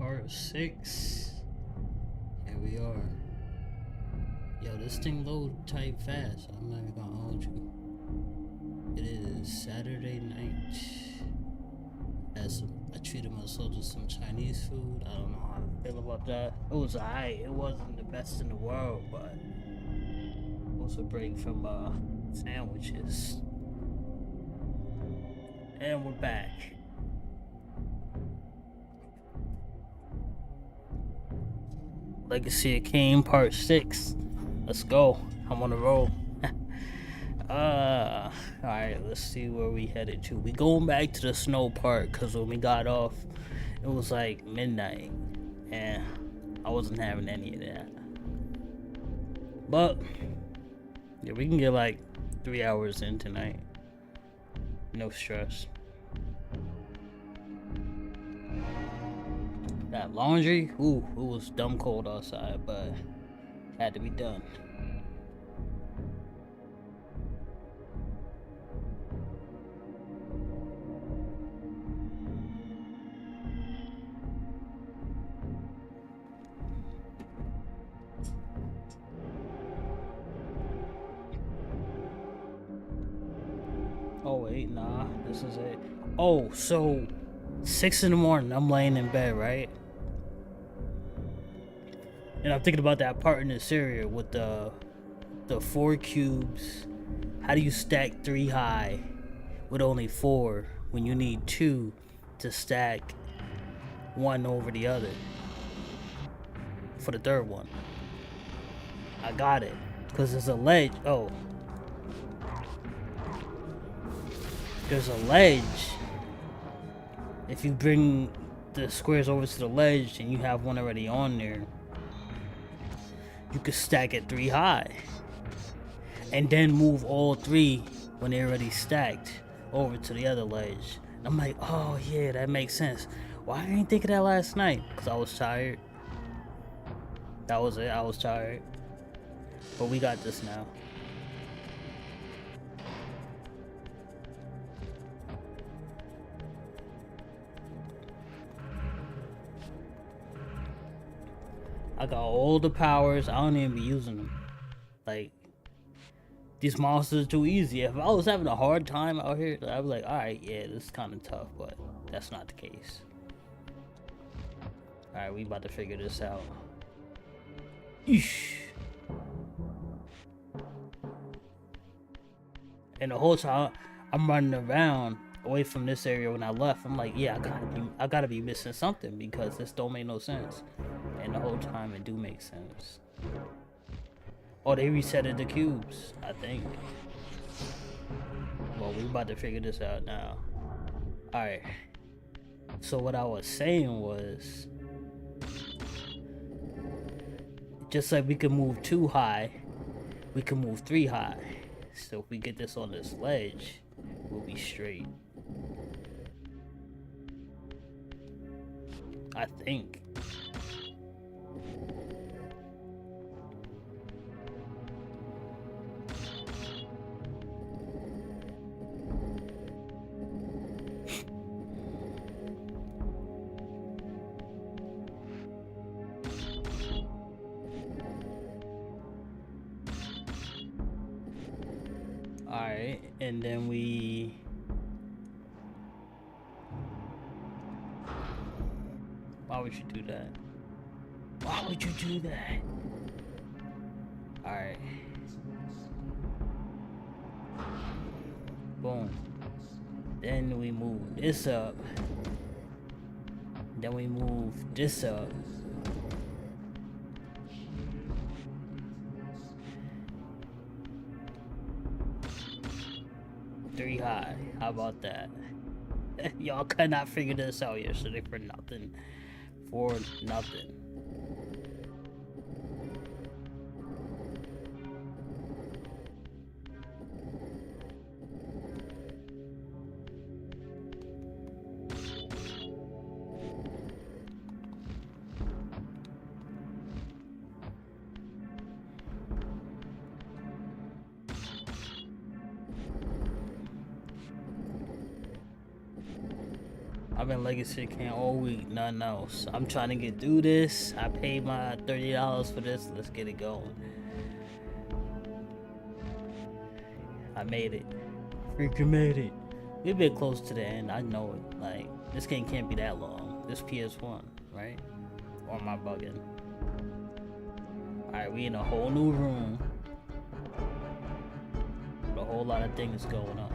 Part 6. Here we are. Yo, this thing load type fast. I'm not even gonna hold you. It is Saturday night. I treated myself to some Chinese food. I don't know how I feel about that. It was alright. It wasn't the best in the world, but it was a break from sandwiches. And we're back. Legacy of Kain Part 6. Let's go. I'm on the roll. Alright, let's see where we headed to. We going back to the snow part, because when we got off, it was like midnight. And I wasn't having any of that. But, yeah, we can get like 3 hours in tonight. No stress. That laundry, ooh, it was dumb cold outside, but had to be done. Oh wait, nah, this is it. Oh, so 6 in the morning, I'm laying in bed, right? And I'm thinking about that part in this area with the 4 cubes. How do you stack 3 high with only 4 when you need 2 to stack one over the other for the third one? I got it, because there's a ledge. Oh, there's a ledge. If you bring the squares over to the ledge and you have one already on there, you could stack it 3 high and then move all 3 when they're already stacked over to the other ledge. And I'm like, oh yeah, that makes sense. Why I didn't think of that last night? Because I was tired. That was it. I was tired. But we got this now. I got all the powers. I don't even be using them. Like, these monsters are too easy. If I was having a hard time out here, I'd be like, alright, yeah, this is kind of tough, but that's not the case. Alright, we about to figure this out. Eesh. And the whole time, I'm running around away from this area when I left. I'm like, yeah, I gotta be missing something, because this don't make no sense. And the whole time it do make sense. Oh, they resetted the cubes, I think. Well, we about to figure this out now. Alright. So what I was saying was, just like we can move 2 high, we can move 3 high. So if we get this on this ledge, we'll be straight. I think. Alright, and then we... Why would you do that? Why would you do that? Alright. Boom. Then we move this up. Then we move this up. Three high. How about that? Y'all could not figure this out yesterday for nothing. For nothing. I've been Legacy Kain all week, nothing else. I'm trying to get through this. I paid my $30 for this. Let's get it going. I made it. Freaking made it. We're a bit close to the end. I know it. Like, this game can't be that long. This PS1, right? Or am I bugging? Alright, we in a whole new room. With a whole lot of things going on.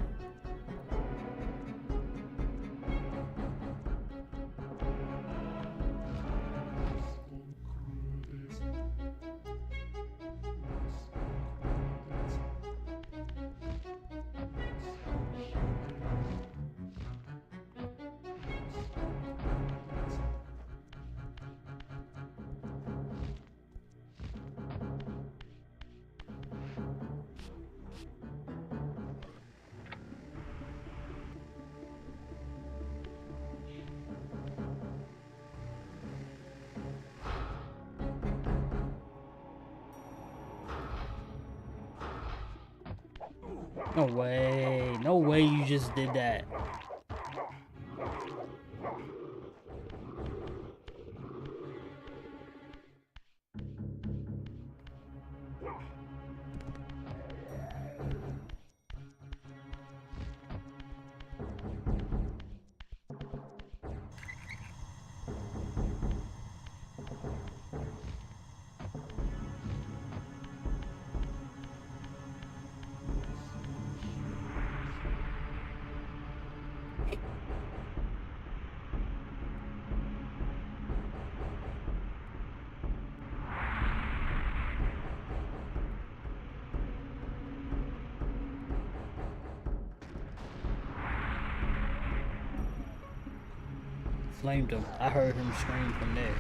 No way. No way you just did that. Flamed him. I heard him scream from there.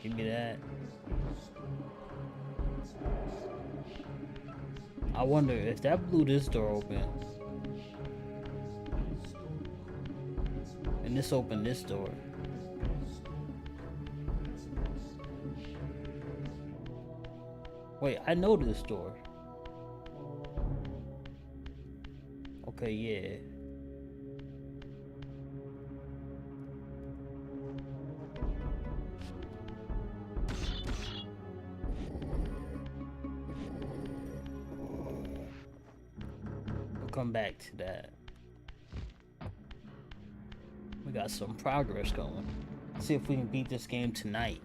Give me that. I wonder if that blew this door open. And this opened this door. Wait, I know this door. Okay, yeah. We'll come back to that. We got some progress going. Let's see if we can beat this game tonight.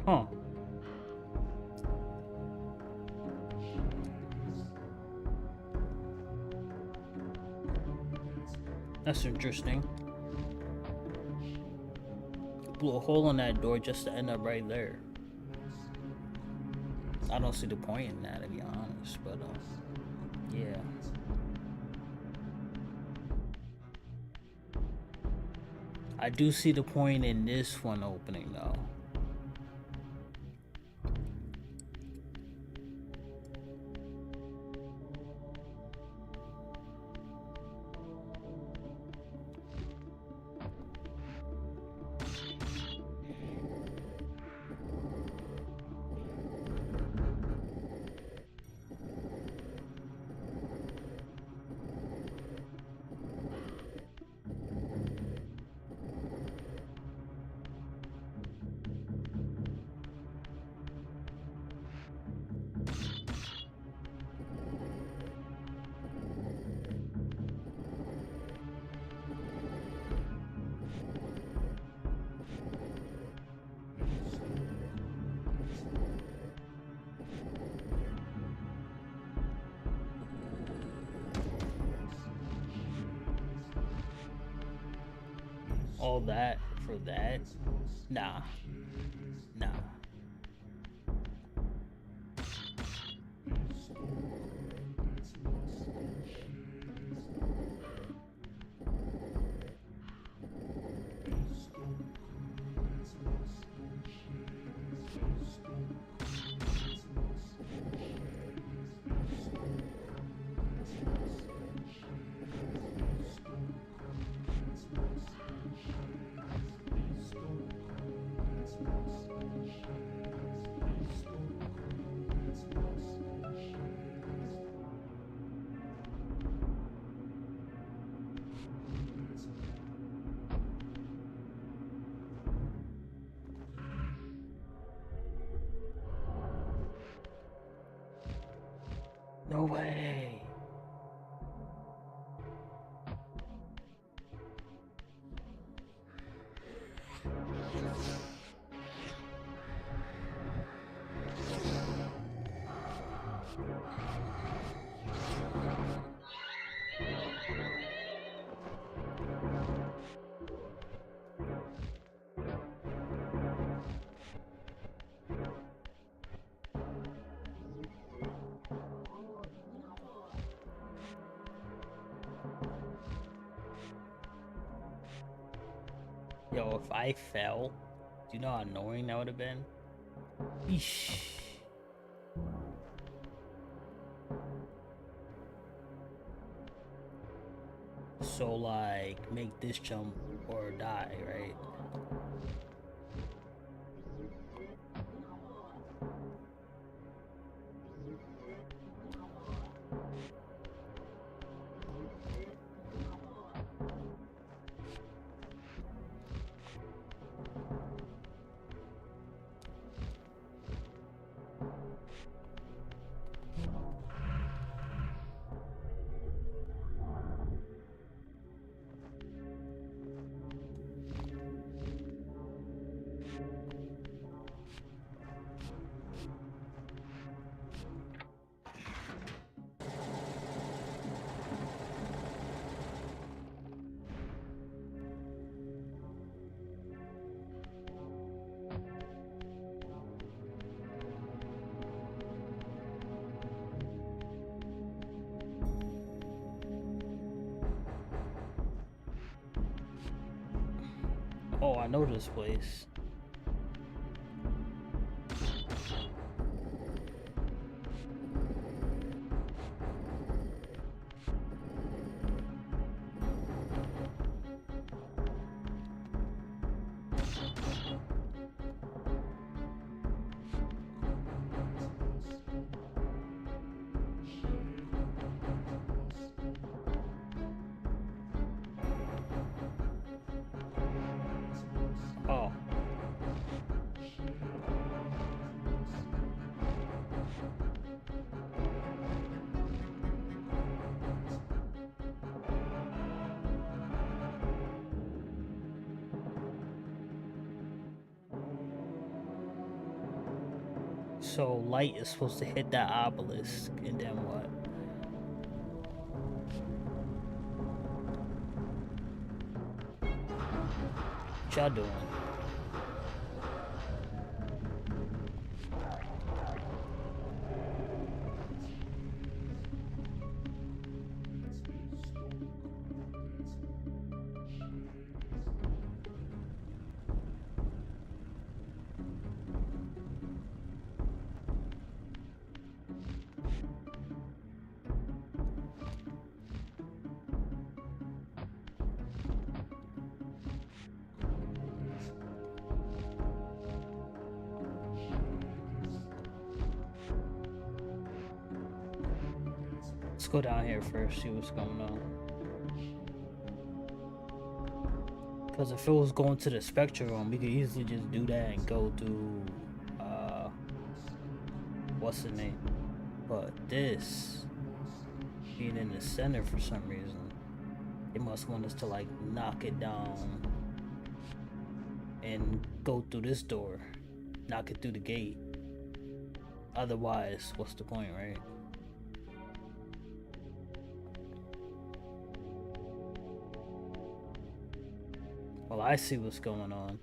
Huh. That's interesting. Blew a hole in that door just to end up right there. I don't see the point in that, to be honest, but yeah. I do see the point in this one opening though. All that for that? Nah. Nah. No way. Yo, if I fell, do you know how annoying that would have been? Eesh. So, like, make this jump or die, right? Oh, I know this place. Oh. So light is supposed to hit that obelisk, and then what? What y'all doing? Let's go down here first, see what's going on. Because if it was going to the Spectre room, we could easily just do that and go through, what's the name? But this, being in the center for some reason, they must want us to, like, knock it down and go through this door, knock it through the gate. Otherwise, what's the point, right? Well, I see what's going on.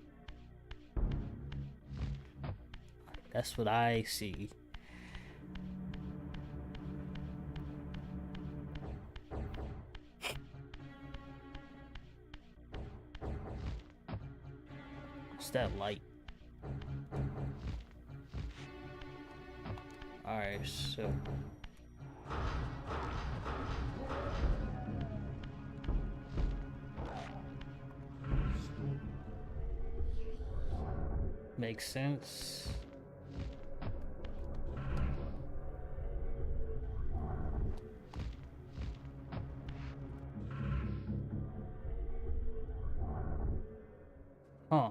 That's what I see. What's that light? Alright, so... Makes sense. Huh.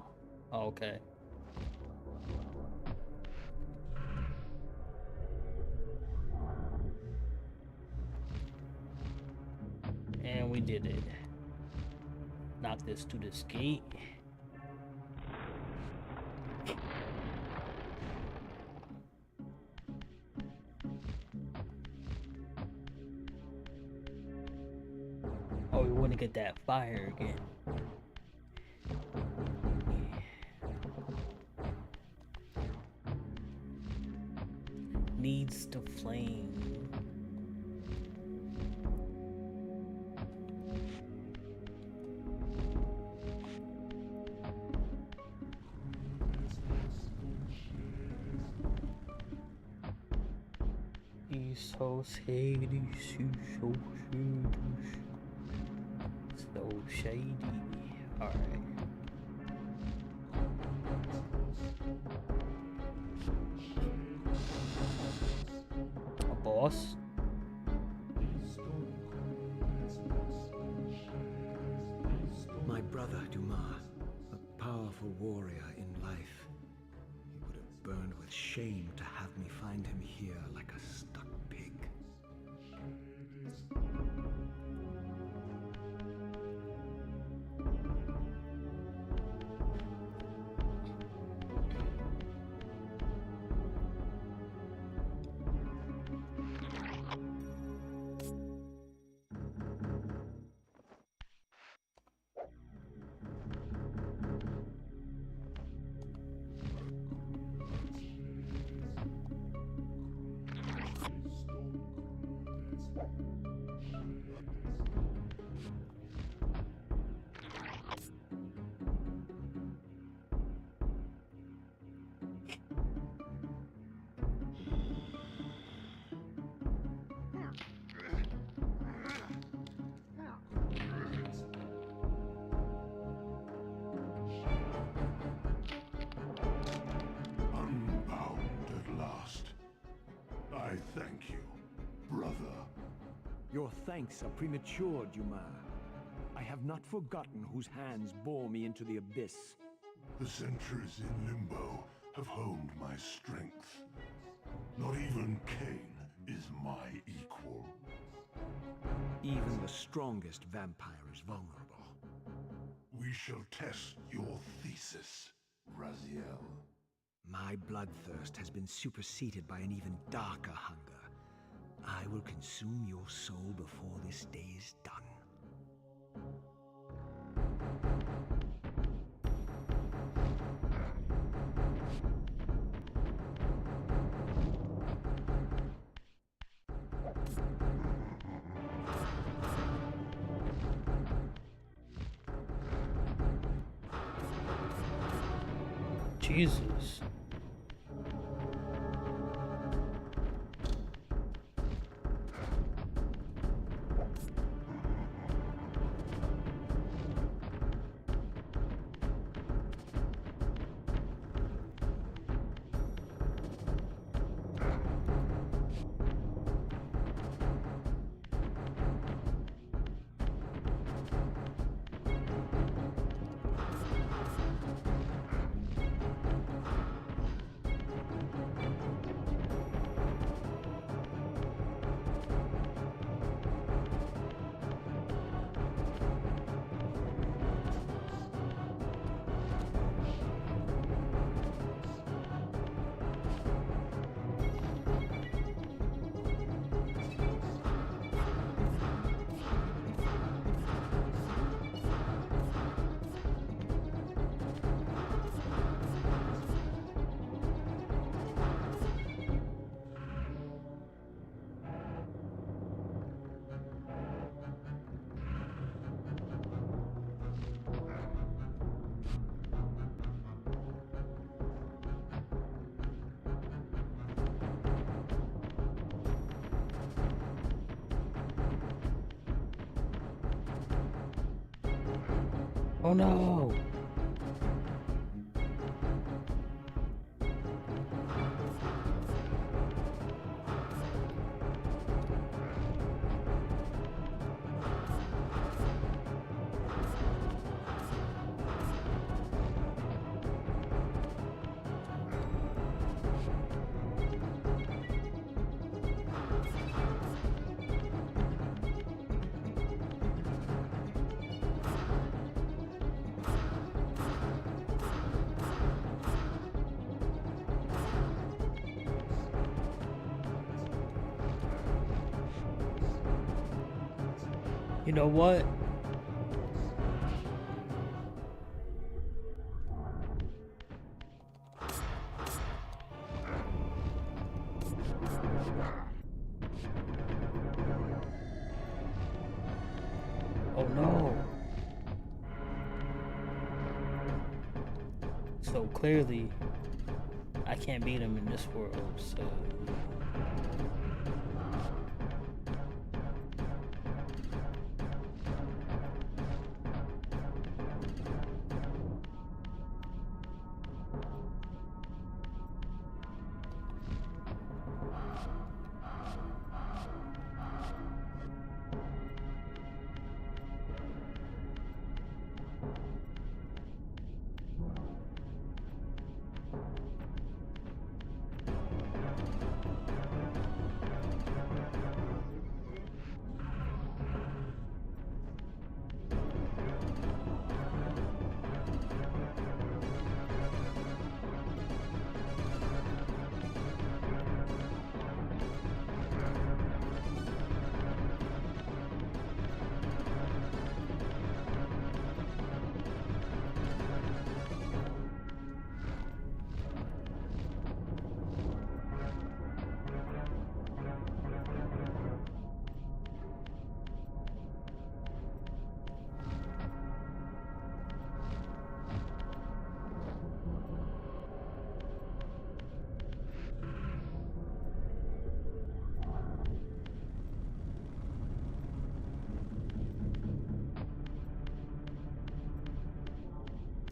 Oh, okay. did it. Knock this to this gate. Oh, we want to get that fire again. Needs to flame. He's so shady, so shady. Alright. A boss? My brother Dumas, a powerful warrior in life. He would have burned with shame to have me find him here like a stuck pig. I thank you, brother. Your thanks are premature, Dumas. I have not forgotten whose hands bore me into the abyss. The centuries in Limbo have honed my strength. Not even Kain is my equal. Even the strongest vampire is vulnerable. We shall test your thesis, Raziel. My bloodthirst has been superseded by an even darker hunger. I will consume your soul before this day is done. Jesus. Oh no! You know what? Oh no. So clearly, I can't beat him in this world, so...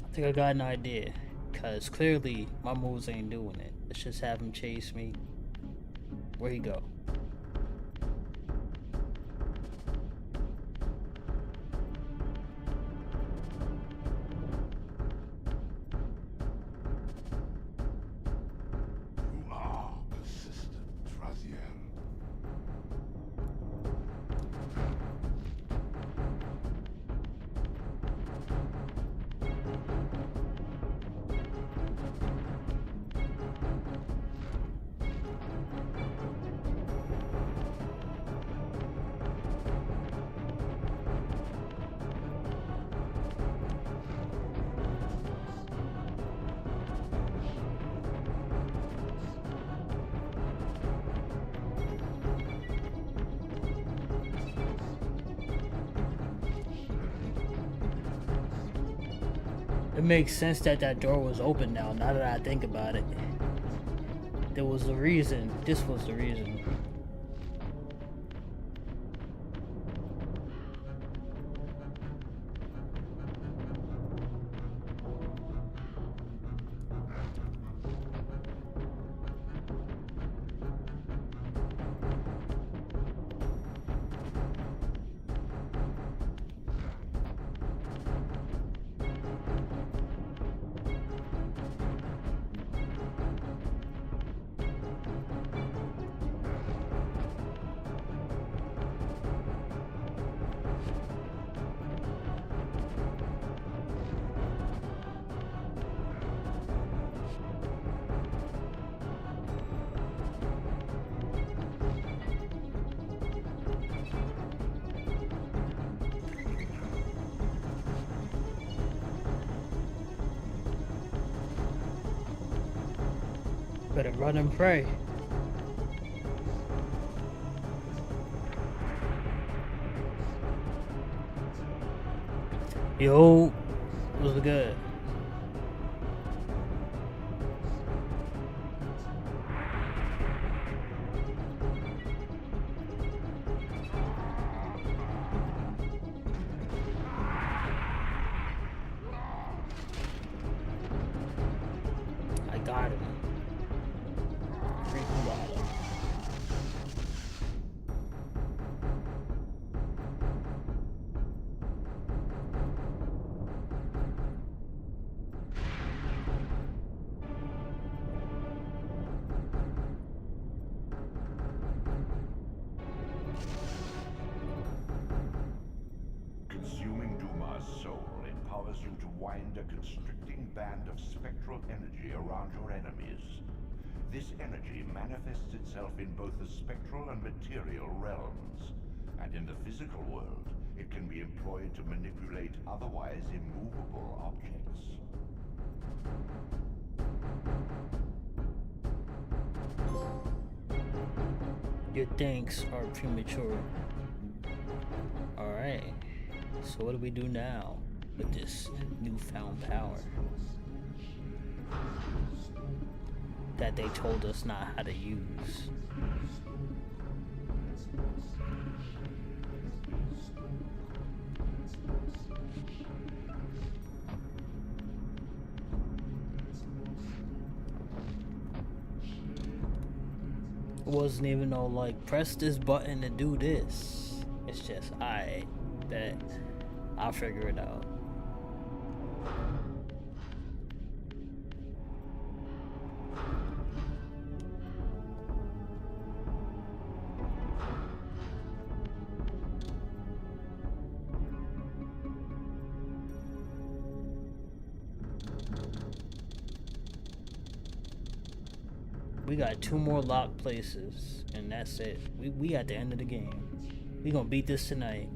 I think I got an idea, cause clearly my moves ain't doing it. Let's just have him chase me. Where he go? You are persistent, Traziel. It makes sense that that door was open now that I think about it. There was a reason. This was the reason. Better run and pray. Yo, what's good? I got him. Freaking got him. Consuming Duma's soul empowers you to wind a constricting band of spectral energy around your enemies. This energy manifests itself in both the spectral and material realms, and in the physical world, It can be employed to manipulate otherwise immovable objects. Your thanks are premature. Alright. So what do we do now with this newfound power that they told us not how to use? It wasn't even no like press this button to do this. It's just I bet I'll figure it out. We got 2 more locked places, and that's it. We at the end of the game. We gonna beat this tonight.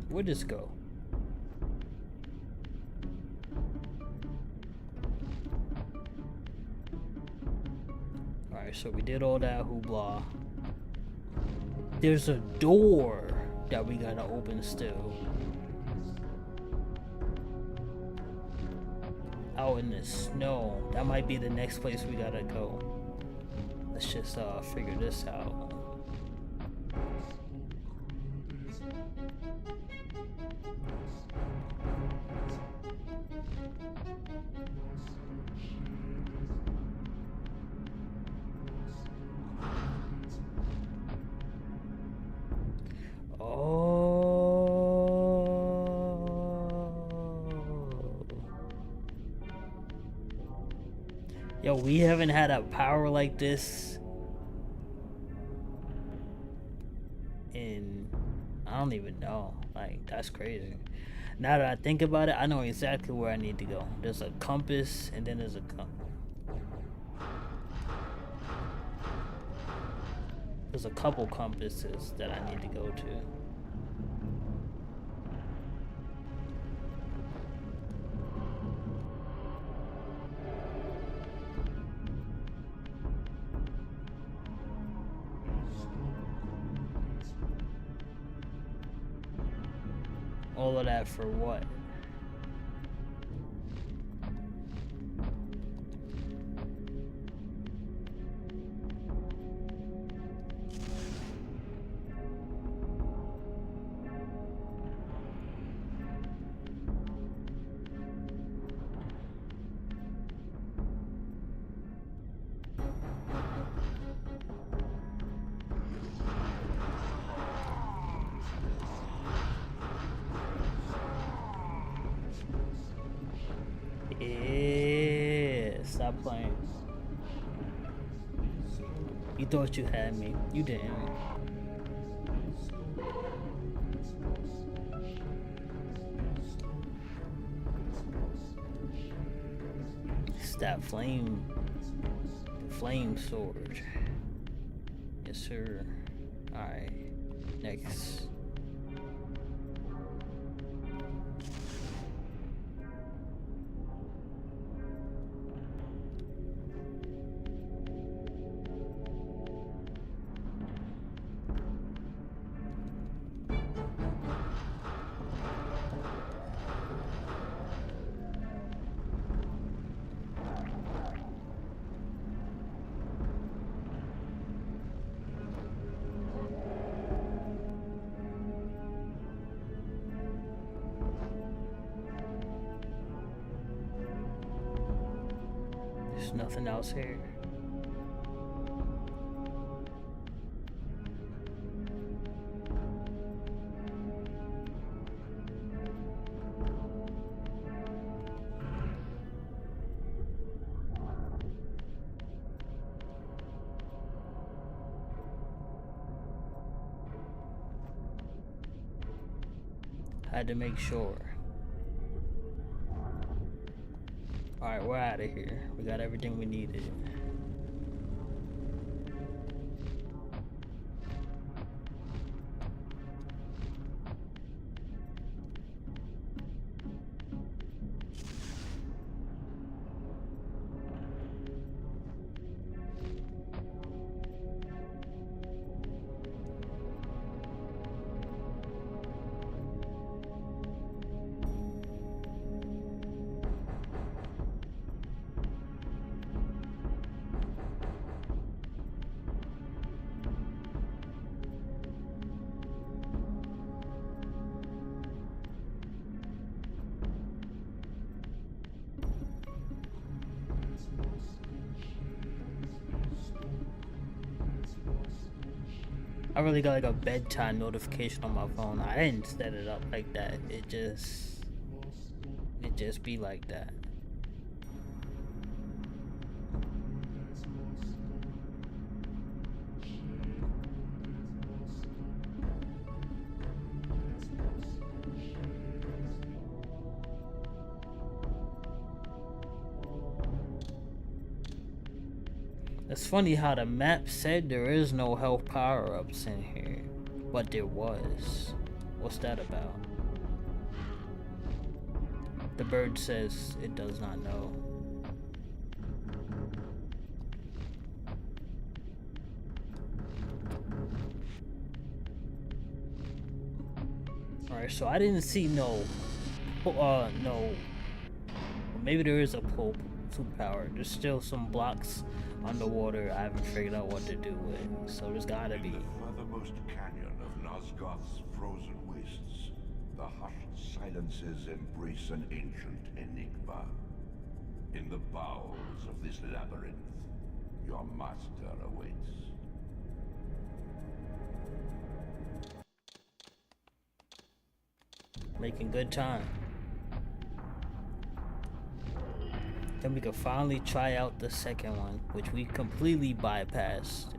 Where'd this go? Alright, so we did all that hoopla. There's a door that we gotta open still. Out in the snow. That might be the next place we gotta go. Let's just figure this out. Yo, we haven't had a power like this in, I don't even know. Like, that's crazy. Now that I think about it, I know exactly where I need to go. There's a compass, and then there's a couple compasses that I need to go to. All of that for what? Yeah, stop playing. You thought you had me. You didn't. It's that flame sword. Yes, sir. Alright. Next. There's nothing else here. I had to make sure. Alright, we're out of here. We got everything we needed. I really got like a bedtime notification on my phone. I didn't set it up like that. It just be like that. It's funny how the map said there is no health power-ups in here, but there was. What's that about? The bird says it does not know. Alright, so I didn't see no, maybe there is a pull superpower. There's still some blocks underwater I haven't figured out what to do with, so there's gotta be. In the furthermost canyon of Nosgoth's frozen wastes, the hushed silences embrace an ancient enigma. In the bowels of this labyrinth, your master awaits. Making good time. Then we could finally try out the second one, which we completely bypassed.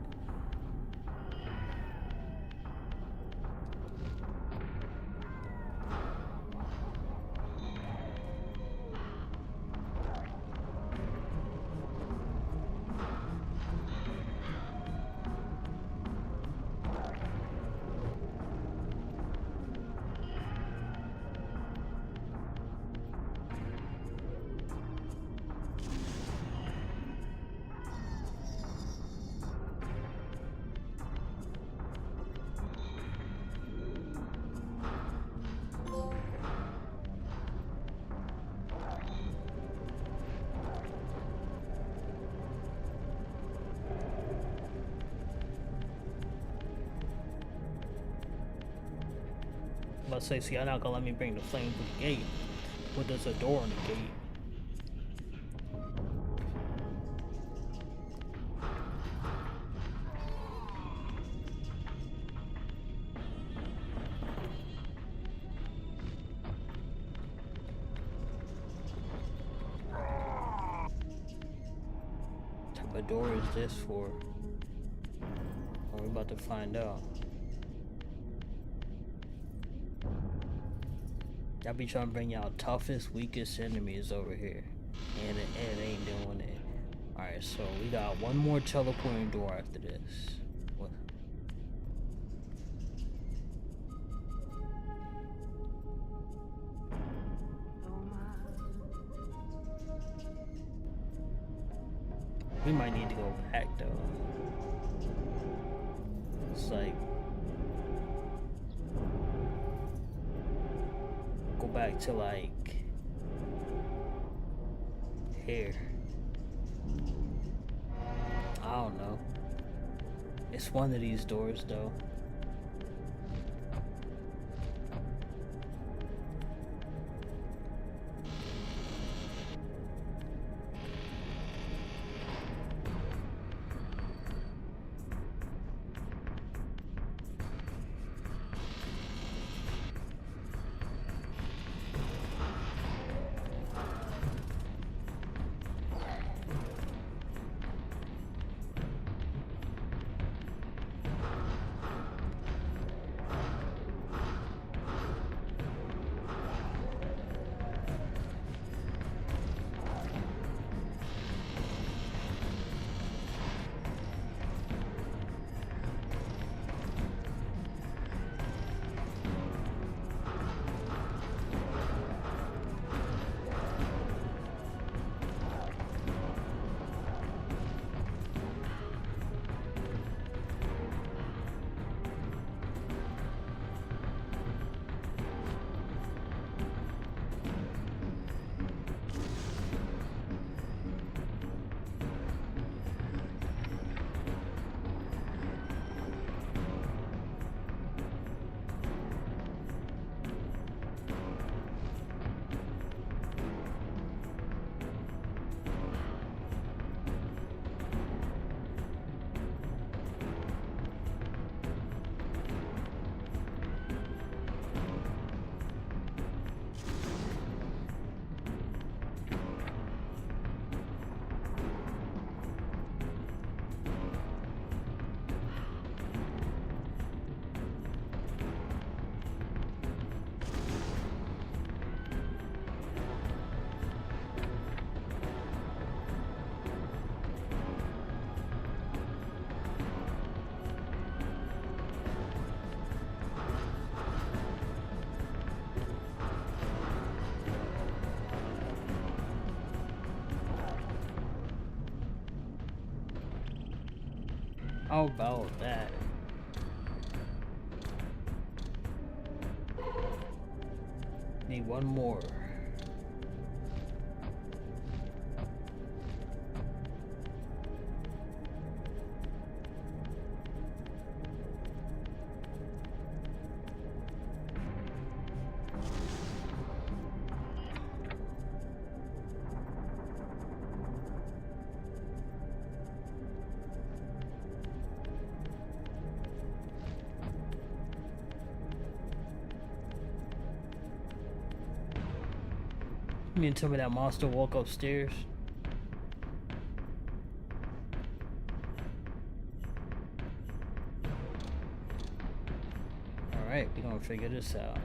Let's say, see, you're not gonna let me bring the flame to the gate, but there's a door on the gate. What type of door is this for? We're about to find out. Y'all be trying to bring y'all toughest, weakest enemies over here. And it ain't doing it. Alright, so we got one more teleporting door after this. What? We might need to go back though. It's like, go back to like here. I don't know. It's one of these doors though. How about that? Need one more. You mean tell me that monster walk upstairs? Alright, we're gonna figure this out.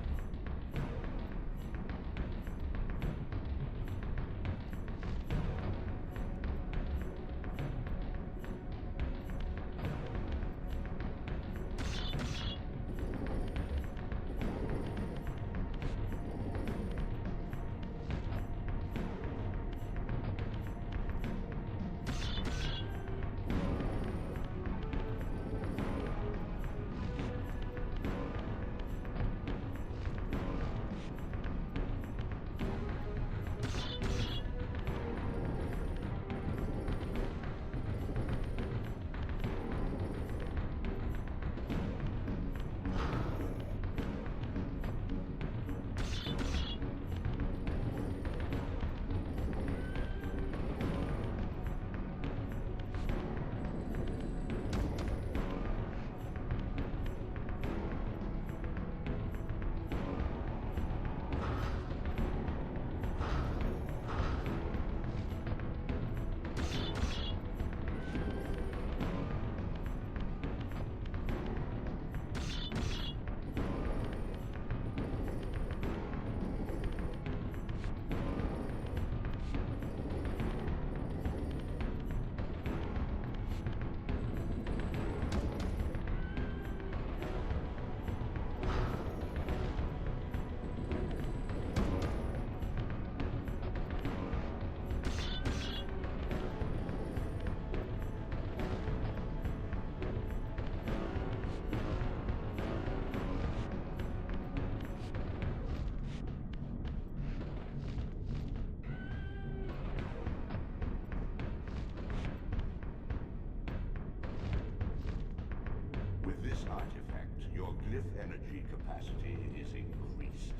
With this artifact, your glyph energy capacity is increased.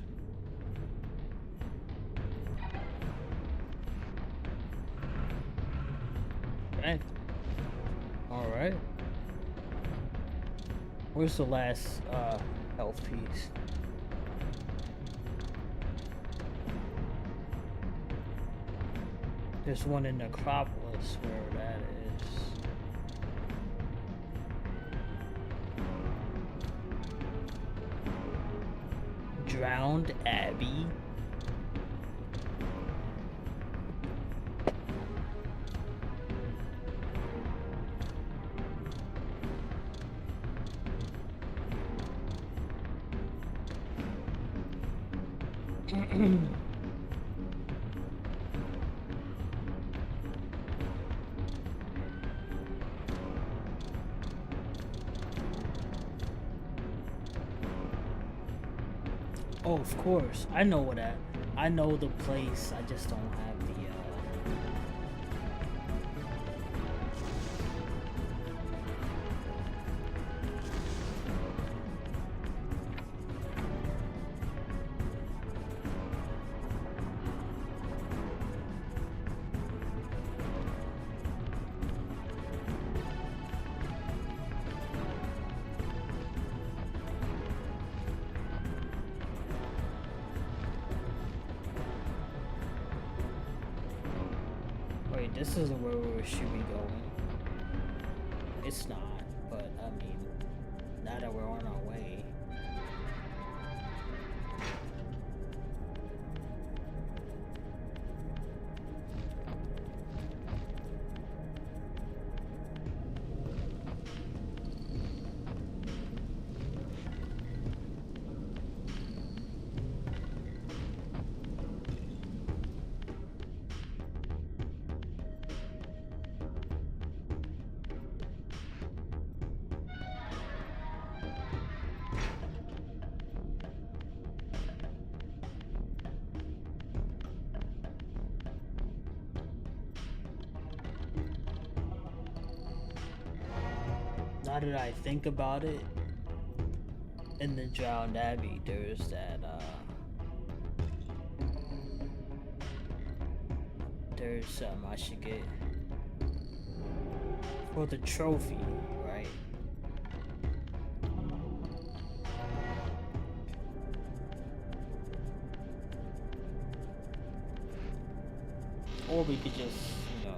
Okay. Alright. Where's the last health piece? There's one in Necropolis, wherever that is. Drowned Abbey. Oh, of course. I know what that. I know the place. I just don't have the. Wait, this isn't where we should be going. It's not, but I mean, now that we're on our way. now that I think about it, in the Drowned Abbey, there's that, there's something I should get for the trophy, right? Or we could just, you know,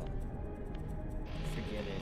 forget it.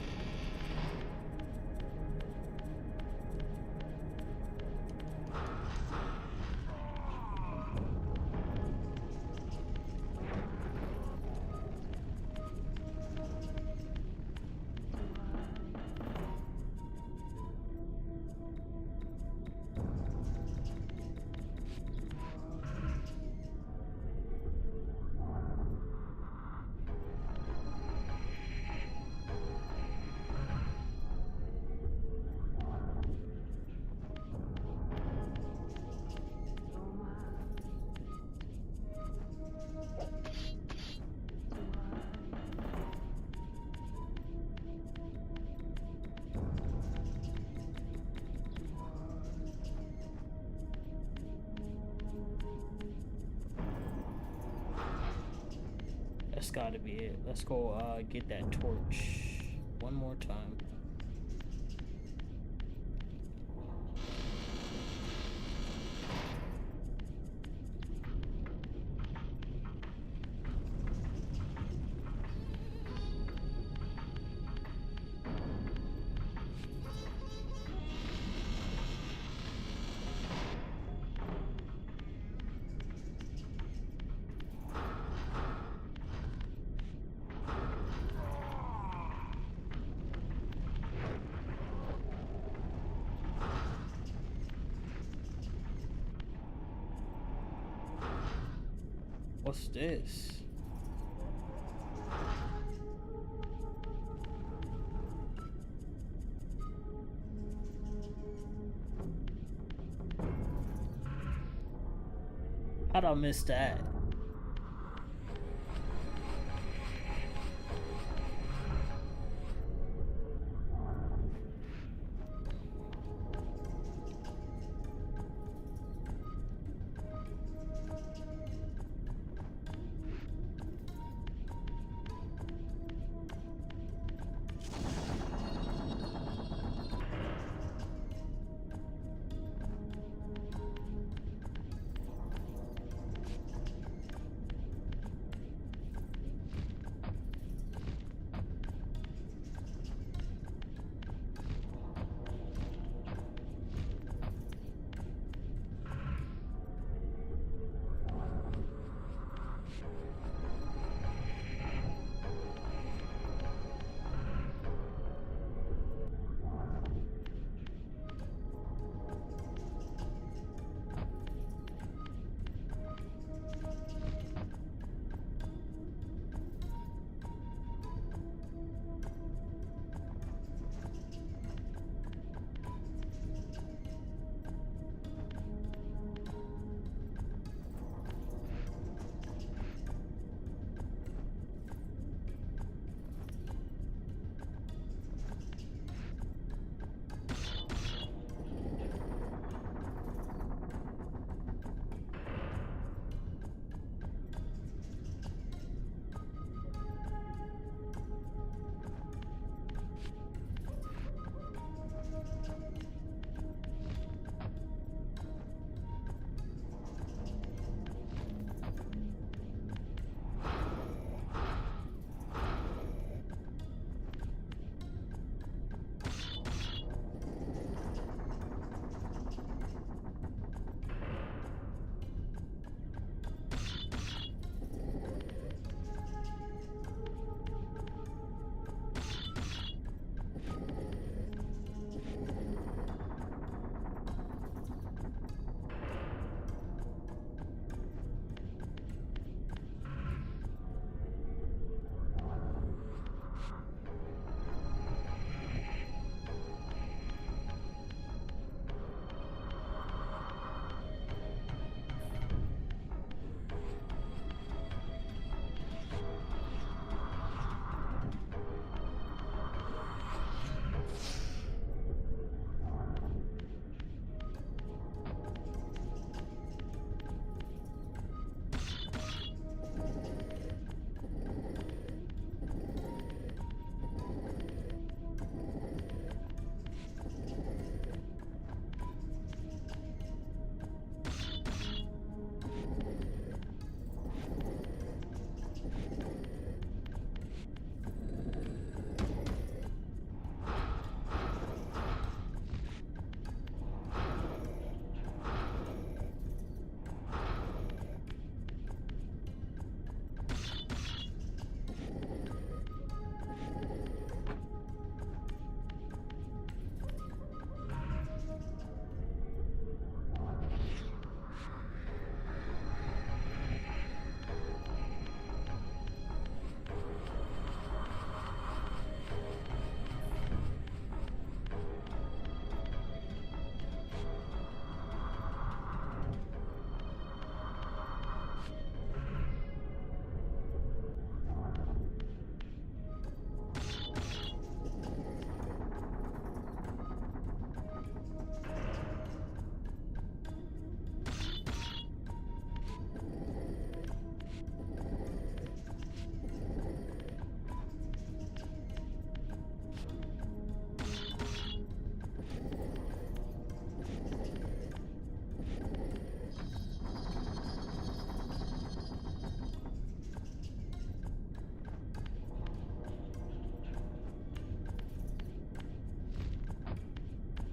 That's gotta be it. Let's go get that torch one more time. What's this? How'd I miss that?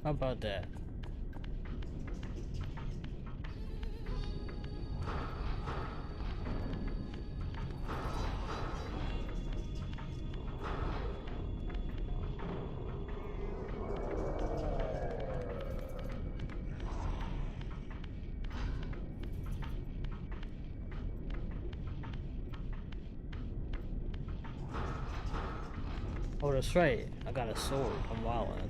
How about that? Oh, that's right. I got a sword. I'm wildin'.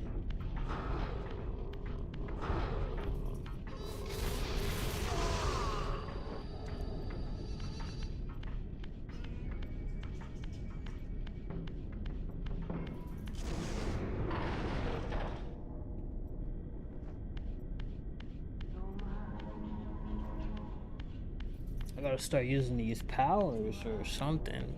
I gotta start using these powers or something.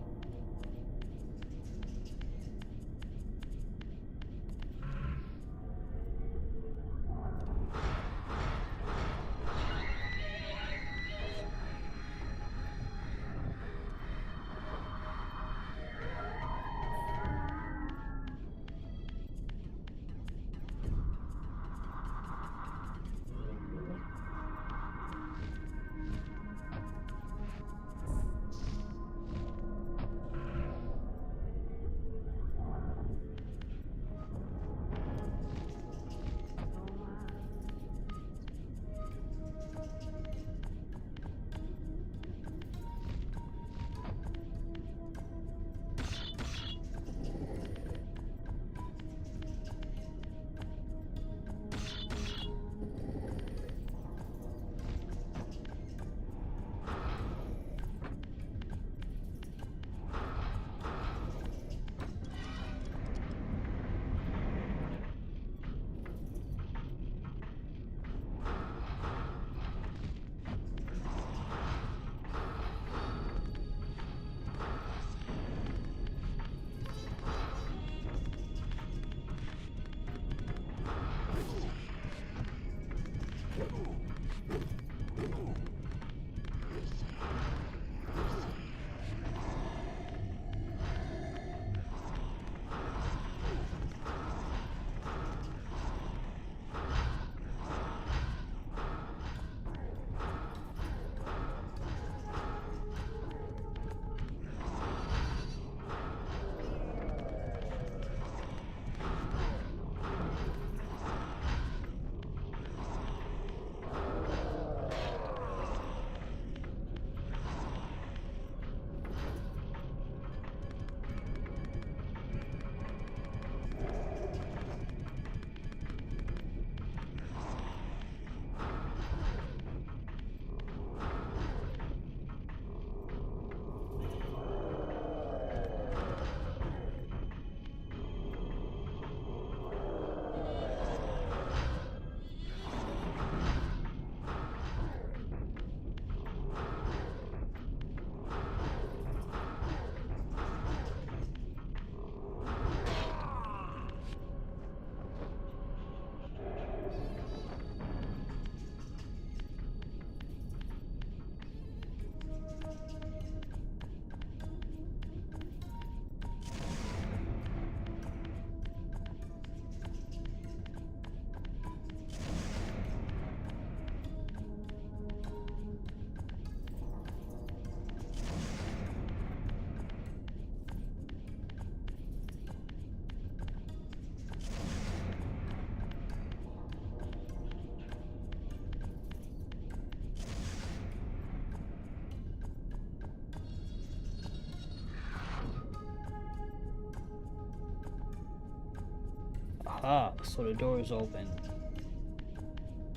Aha, so the door is open.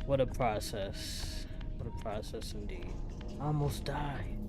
What a process. What a process indeed. I almost died.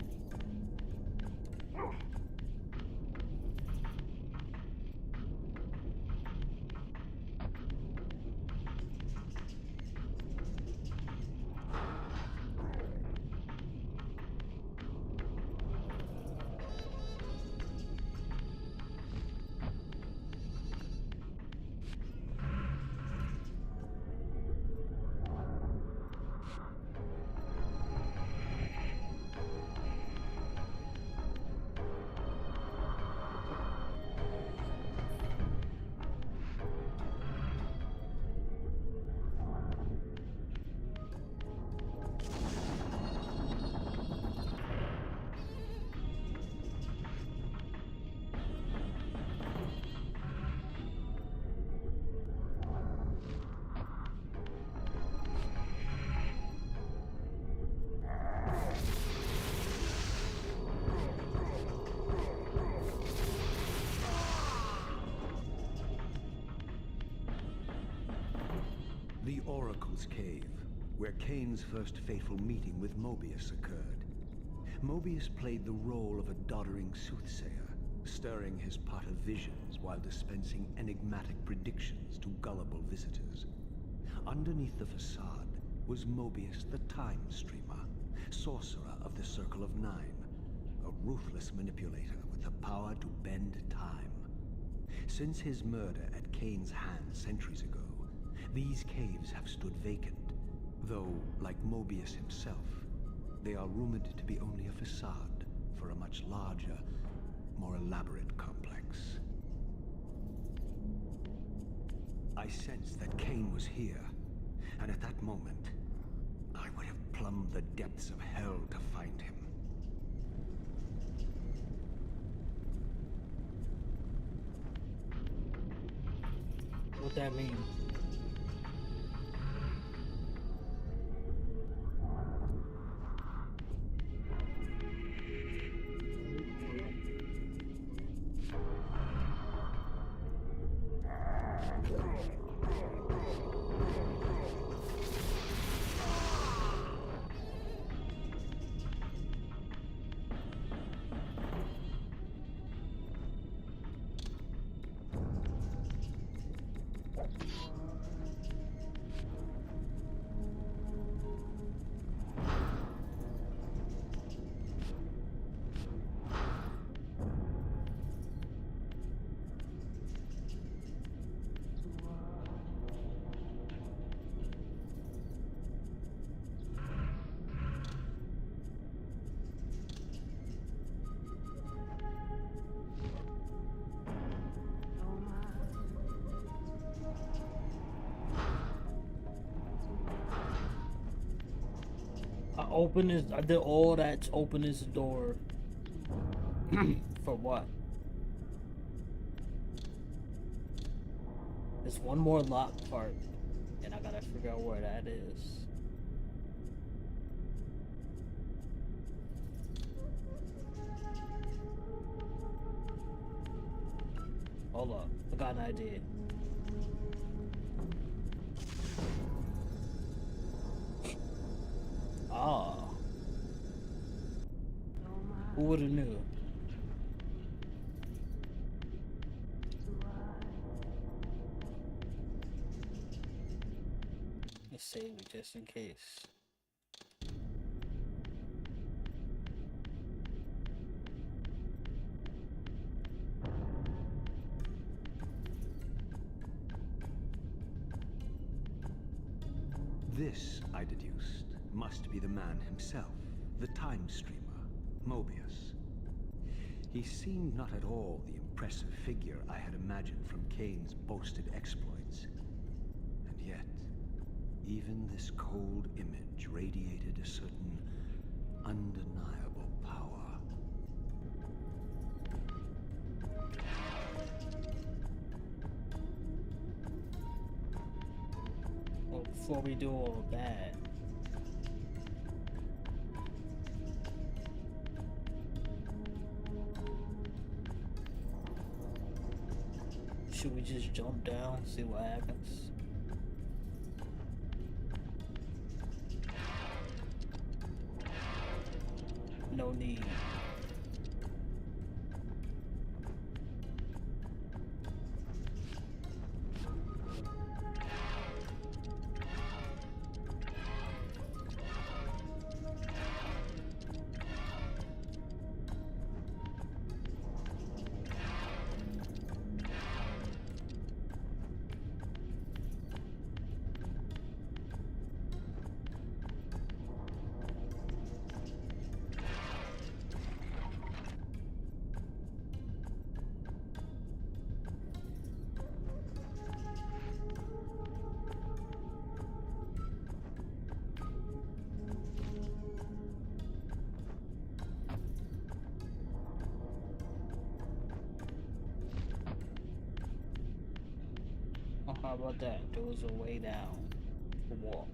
Oracle's Cave, where Kain's first fateful meeting with Mobius occurred. Mobius played the role of a doddering soothsayer, stirring his pot of visions while dispensing enigmatic predictions to gullible visitors. Underneath the facade was Mobius the Time Streamer, sorcerer of the Circle of Nine, a ruthless manipulator with the power to bend time. Since his murder at Kain's hands centuries ago, these caves have stood vacant, though, like Mobius himself, they are rumored to be only a facade for a much larger, more elaborate complex. I sensed that Kain was here, and at that moment, I would have plumbed the depths of hell to find him. What that mean? I did all that to open this door. For what? There's one more locked part, and I gotta figure out where that is. Hold up, I got an idea. Ah. Who would have knew? Let's save it just in case. This, I deduced, must be the man himself, the Time Streamer, Mobius. He seemed not at all the impressive figure I had imagined from Kain's boasted exploits. And yet, even this cold image radiated a certain undeniable power. Well, before we do all that, should we just jump down, see what happens? No need. How about that? There was a way down the wall.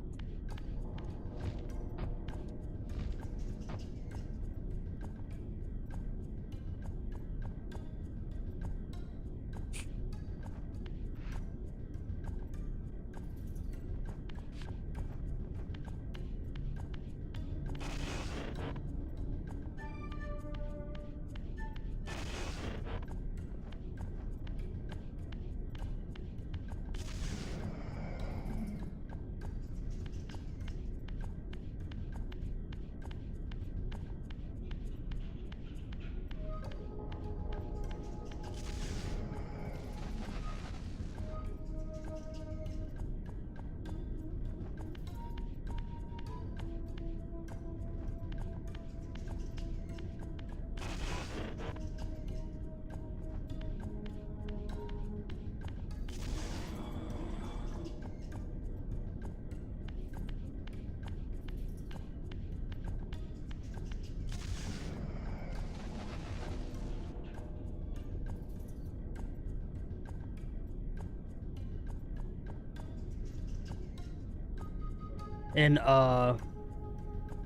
in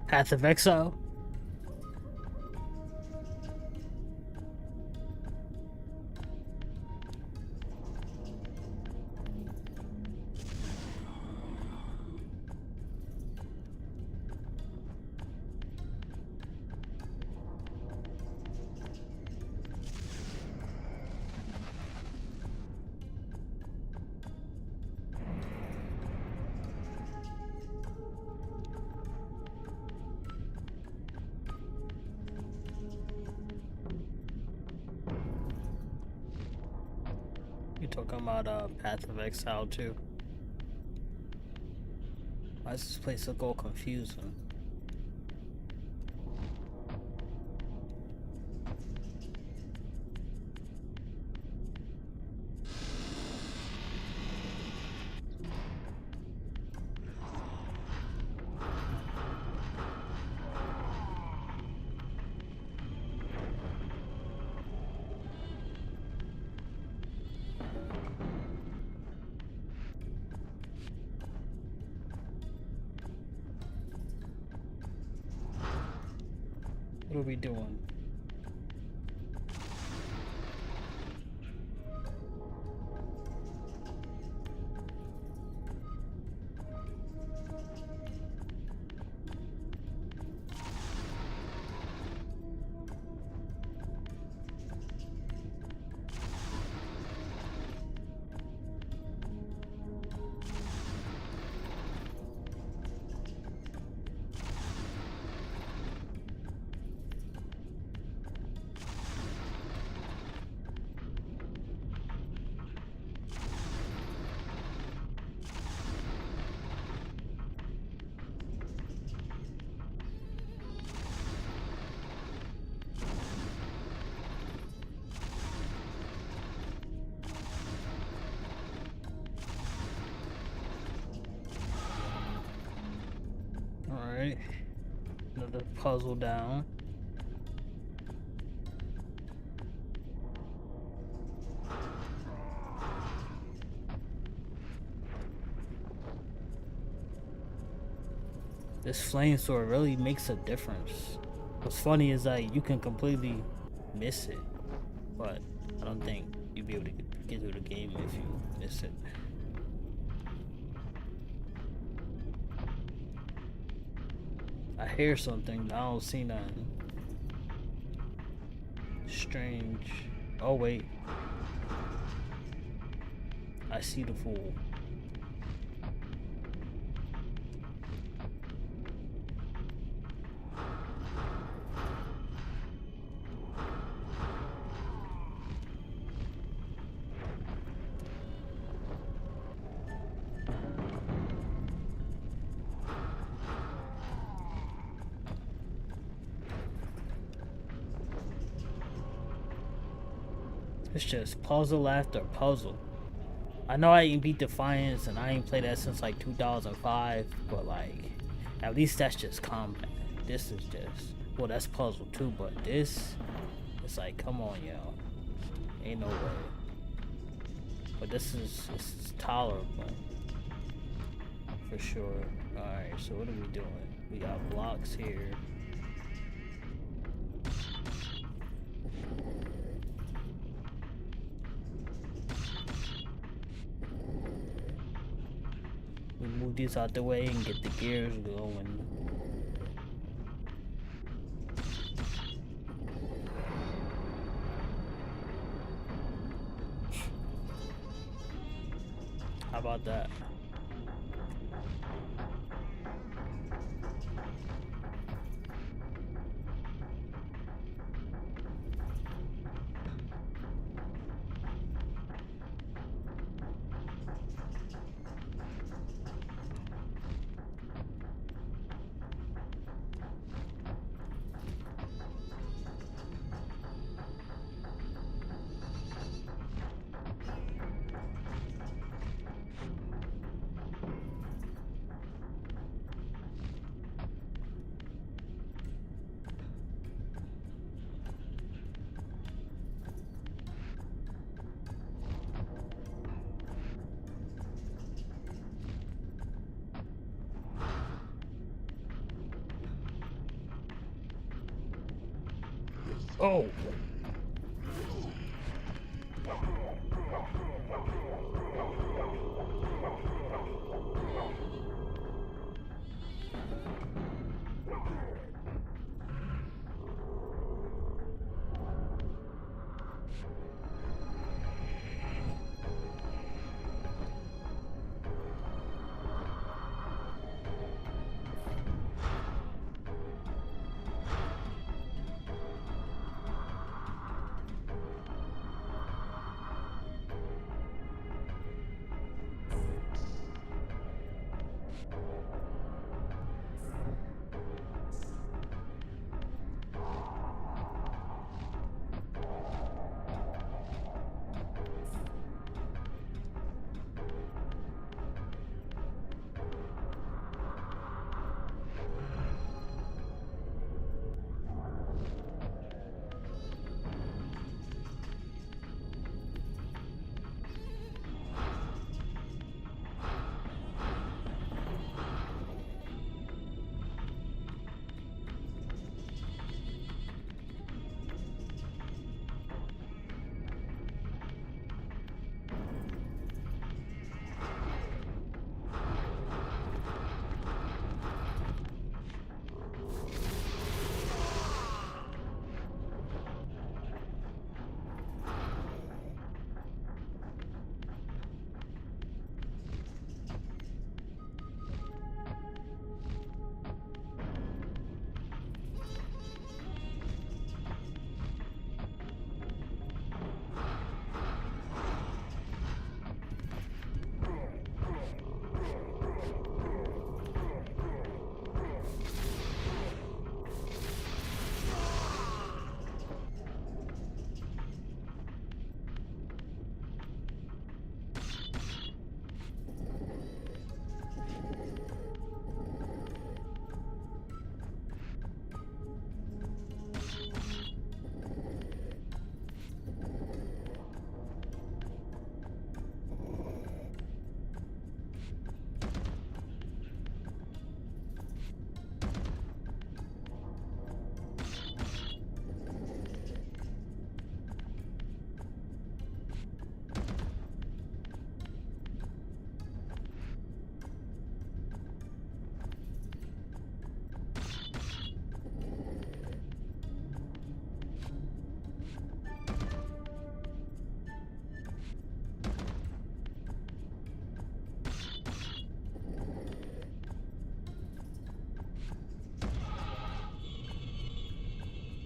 Path of Exile. You talking about Path of Exile too? Why does this place look all confusing? What are we doing? Alright. Another puzzle down. This flame sword really makes a difference. What's funny is like you can completely miss it, but I don't think you'll be able to get through the game if you miss it. I hear something, I don't see nothing. Strange. Oh wait. I see the fool. It's just puzzle after puzzle. I know I ain't beat Defiance and I ain't played that since like 2005, but like, at least that's just combat. This is just, well, that's puzzle too, but this, it's like, come on, yo. Ain't no way. But this is tolerable. For sure. Alright, so what are we doing? We got blocks here. We move these out the way and get the gears going. How about that? Oh.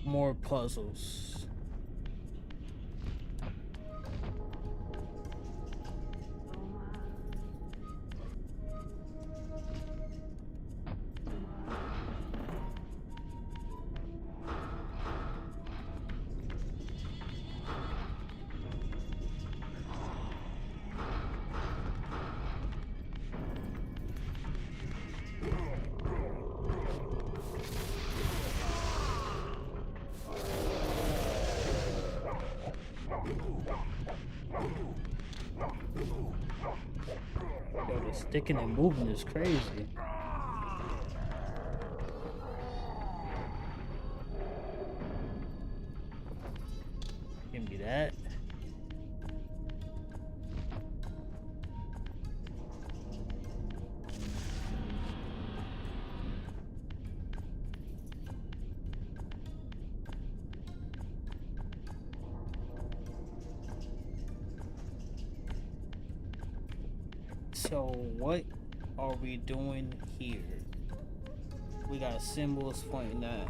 More puzzles. Yo, the sticking and moving is crazy. Give me that. So what are we doing here? We got symbols pointing at.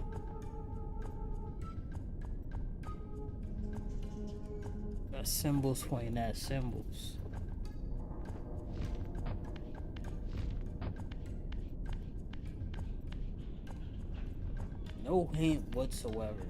Got symbols pointing at symbols. No hint whatsoever.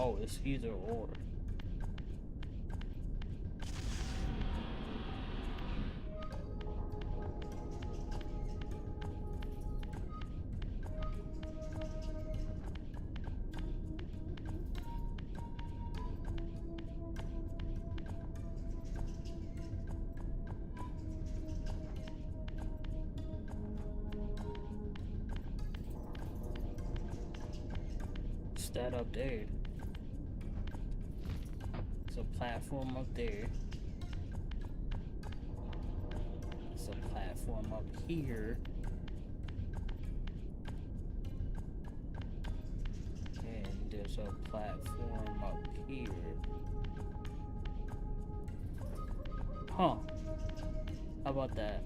Oh, it's either or. What's that up there? There's a platform up there. There's a platform up here. And there's a platform up here. Huh. How about that?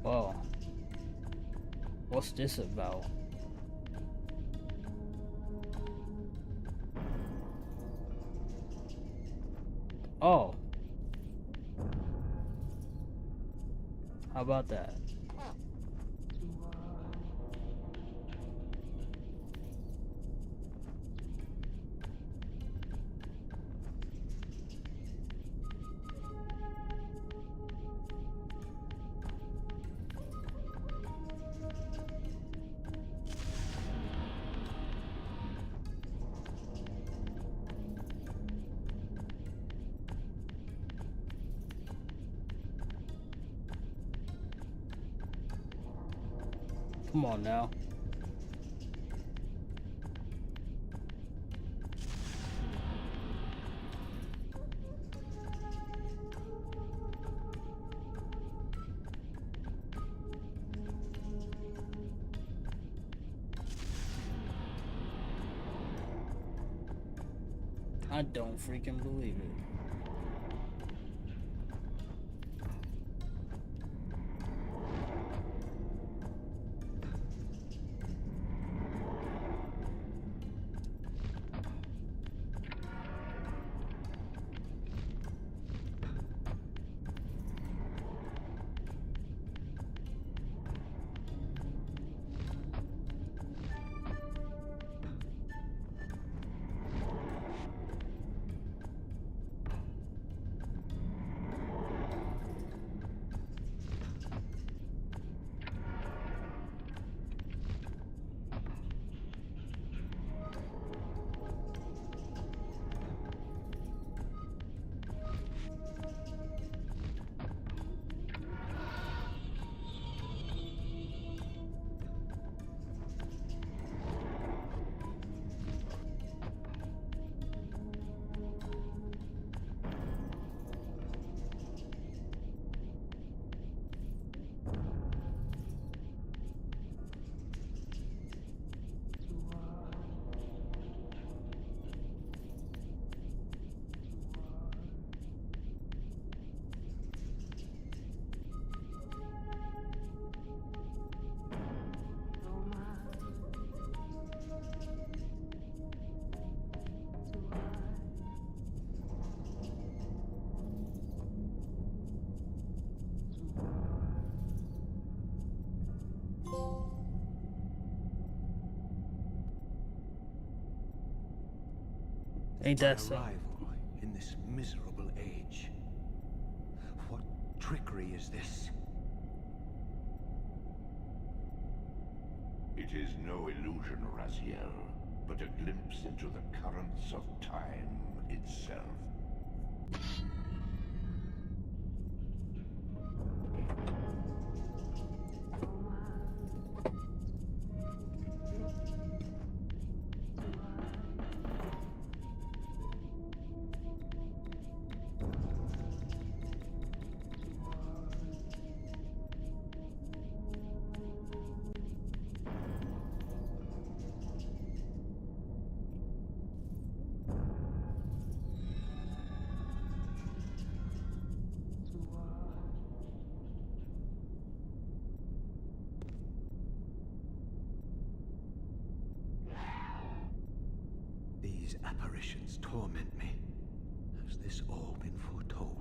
Whoa. What's this about? Oh. How about that? Come on now. I don't freaking believe it. Ain't My that so? arrival in this miserable age. What trickery is this? It is no illusion, Raziel, but a glimpse into the currents of time itself. These apparitions torment me. Has this all been foretold?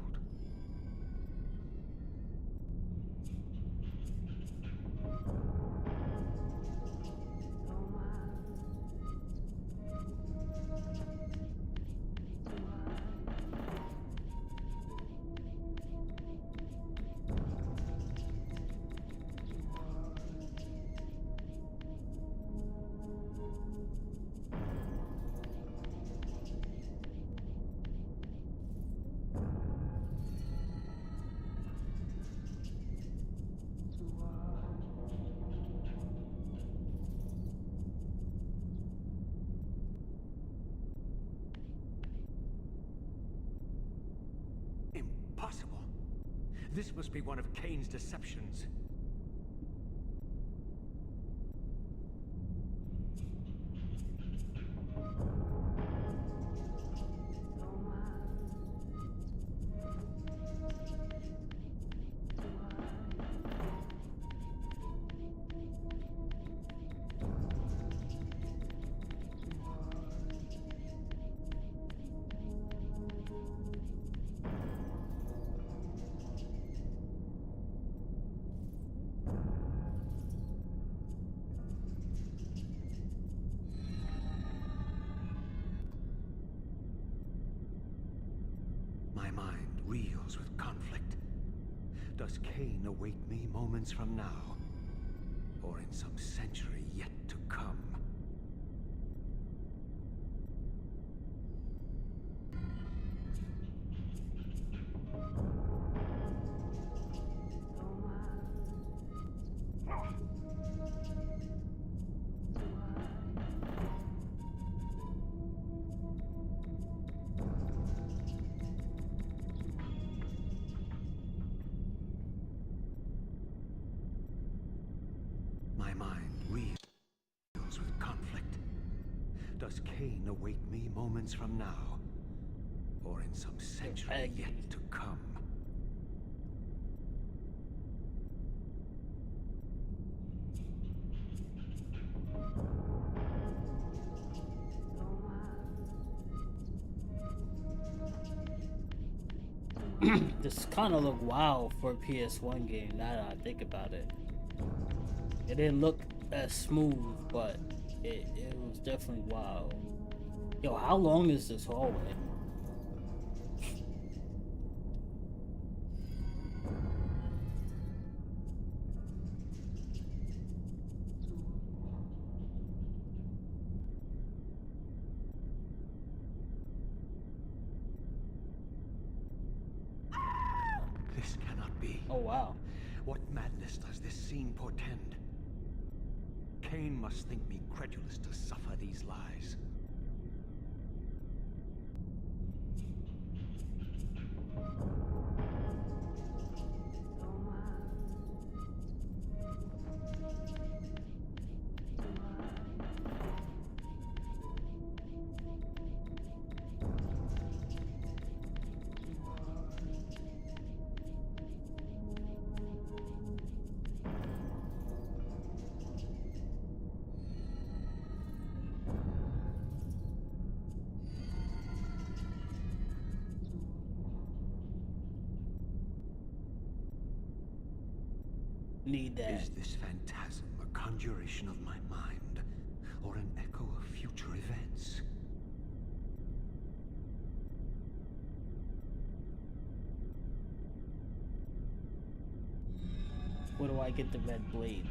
Impossible! This must be one of Kain's deceptions. My mind reels with conflict. Does Kain await me moments from now? Or in some century yet to come? My mind reels with conflict. Does Kain await me moments from now? Or in some century yet to come? This kind of look wild for a PS1 game, now that I think about it. It didn't look as smooth, but it was definitely wild. Yo, how long is this hallway? This cannot be. Oh wow. What madness does this scene portend? Kain must think me credulous to suffer these lies. Need that. Is this phantasm a conjuration of my mind, or an echo of future events? Where do I get the red blade?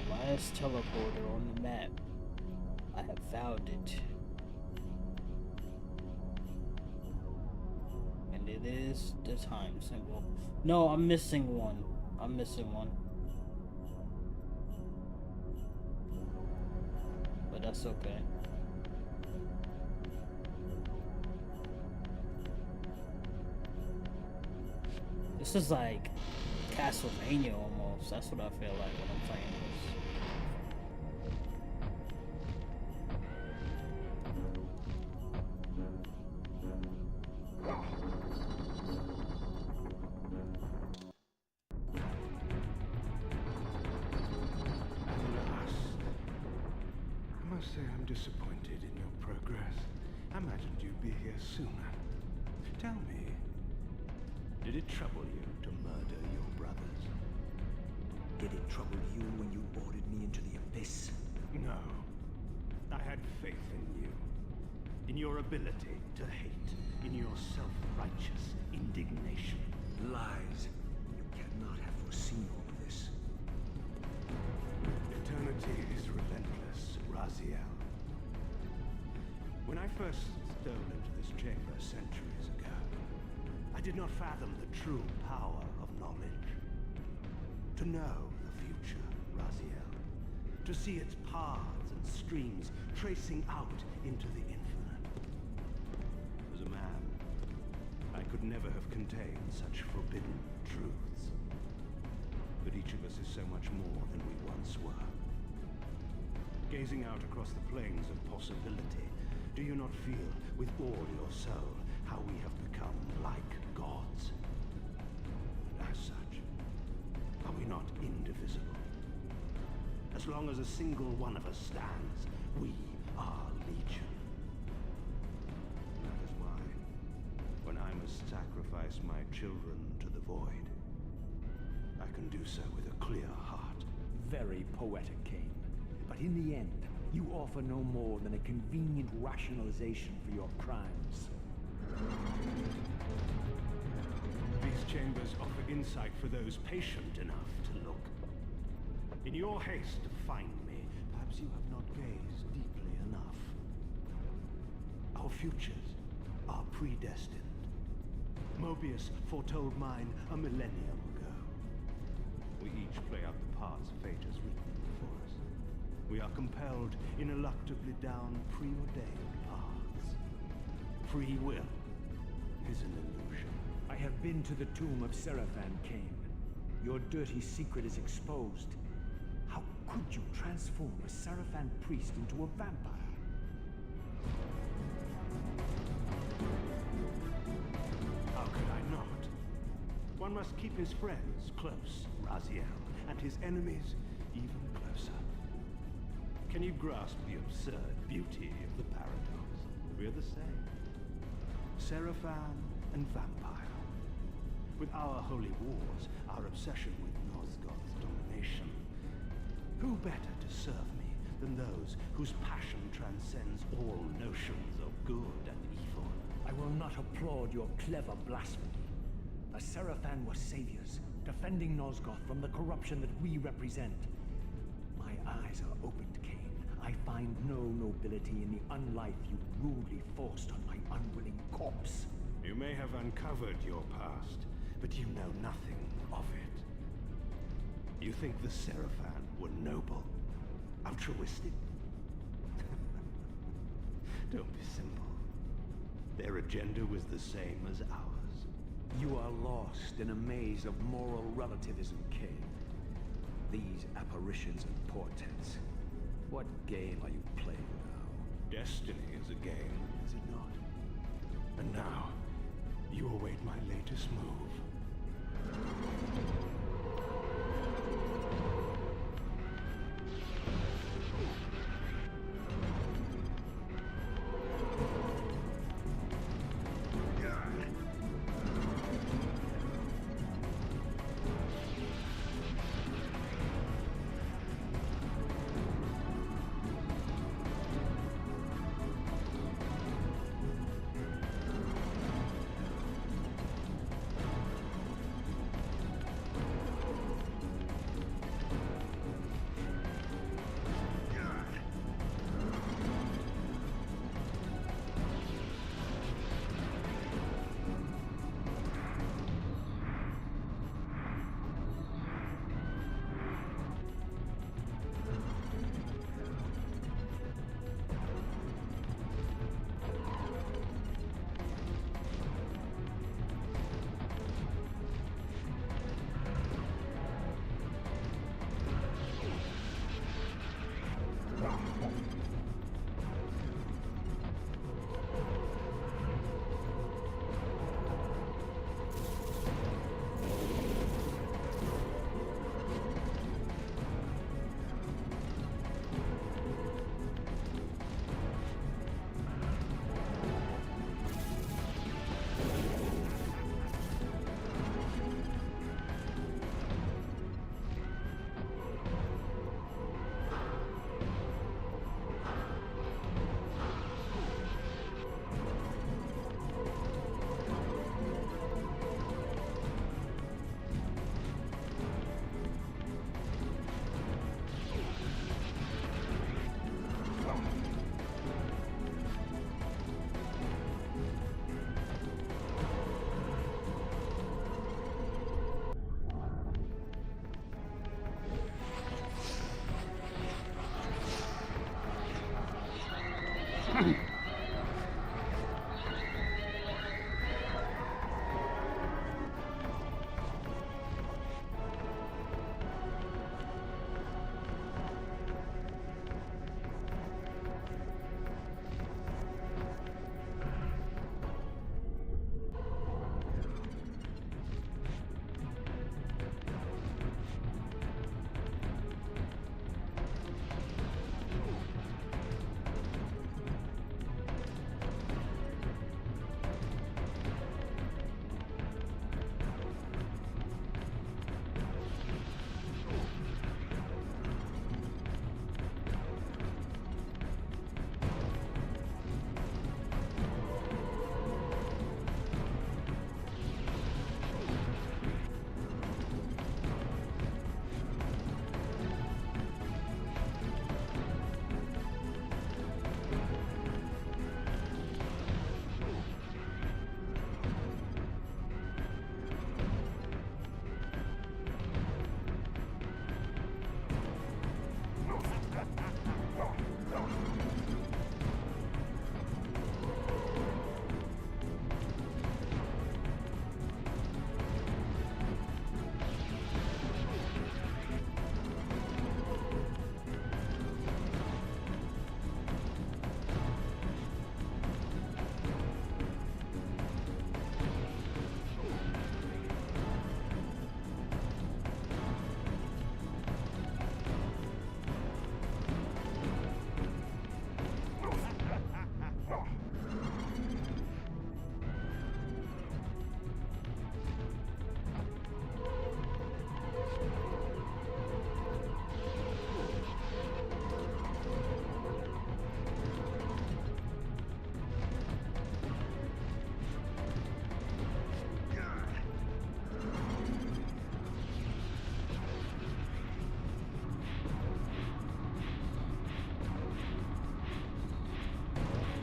Last teleporter on the map. I have found it. And it is the time symbol. No, I'm missing one. I'm missing one. But that's okay. This is like Castlevania almost. That's what I feel like when I'm playing this. I'm disappointed in your progress. I imagined you'd be here sooner. Tell me, did it trouble you to murder your brothers? Did it trouble you when you ordered me into the abyss? No. I had faith in you. In your ability to hate. In your self-righteous indignation. Lies. You cannot have foreseen all of this. Eternity is relentless, Raziel. When I first stole into this chamber centuries ago, I did not fathom the true power of knowledge. To know the future, Raziel. To see its paths and streams tracing out into the infinite. As a man, I could never have contained such forbidden truths. But each of us is so much more than we once were. Gazing out across the plains of possibility, do you not feel with all your soul how we have become like gods? And as such, are we not indivisible? As long as a single one of us stands, we are legion. That is why, when I must sacrifice my children to the void, I can do so with a clear heart. Very poetic, Kain. But in the end, you offer no more than a convenient rationalization for your crimes. These chambers offer insight for those patient enough to look. In your haste to find me, perhaps you have not gazed deeply enough. Our futures are predestined. Mobius foretold mine a millennium ago. We each play out the parts fate has written for us. We are compelled ineluctably down preordained paths. Free will is an illusion. I have been to the tomb of Seraphan, Kain. Your dirty secret is exposed. How could you transform a Seraphan priest into a vampire? How could I not? One must keep his friends close, Raziel, and his enemies even closer. Can you grasp the absurd beauty of the paradox? We're the same. Seraphan and vampire. With our holy wars, our obsession with Nosgoth's domination, who better to serve me than those whose passion transcends all notions of good and evil? I will not applaud your clever blasphemy. The Seraphan were saviors, defending Nosgoth from the corruption that we represent. My eyes are opened, Kain. I find no nobility in the unlife you rudely forced on my unwilling corpse. You may have uncovered your past, but you know nothing of it. You think the Seraphan were noble, altruistic? Don't be simple. Their agenda was the same as ours. You are lost in a maze of moral relativism, Kain. These apparitions and portents. What game are you playing now? Destiny is a game, is it not? And now, you await my latest move.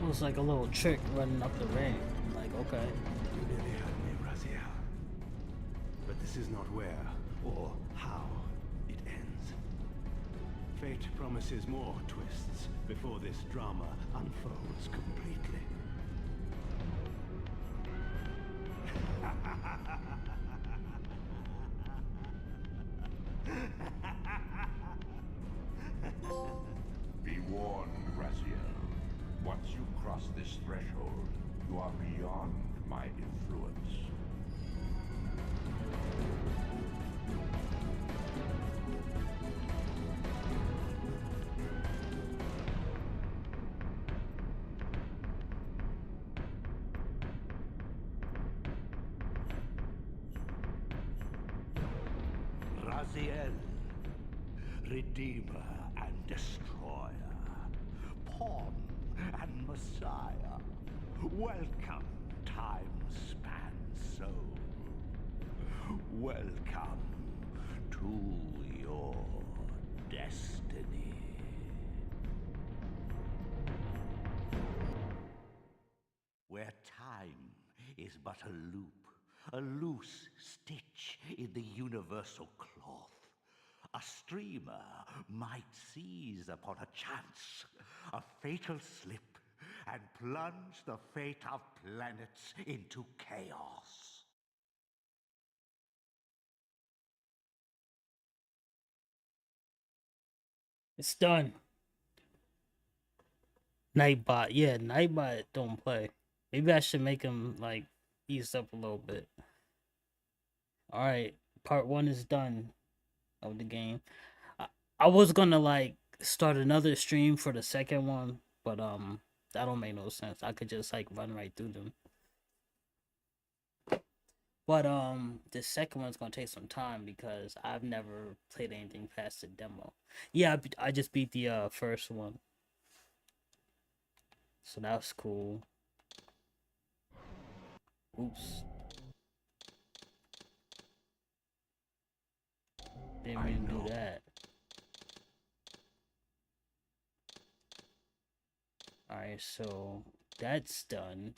Looks like a little trick running up the ramp. Like, okay. You nearly had me, Raziel. But this is not where or how it ends. Fate promises more twists before this drama unfolds completely. Be warned, Raziel. Once you cross this threshold, you are beyond my influence. Raziel, Redeemer and Destroyer, Pawn and Messiah. Welcome, time-span soul. Welcome to your destiny. Where time is but a loop, a loose stitch in the universal cloth, a streamer might seize upon a chance, a fatal slip, and plunge the fate of planets into chaos. It's done. Nightbot, yeah, Nightbot don't play. Maybe I should make him like ease up a little bit. All right, part 1 is done of the game. I was gonna like start another stream for the second one, but that don't make no sense. I could just like run right through them. But the second one's gonna take some time because I've never played anything past the demo. Yeah, I just beat the first one, so that's cool. Oops. Didn't mean to do that. Alright, so that's done.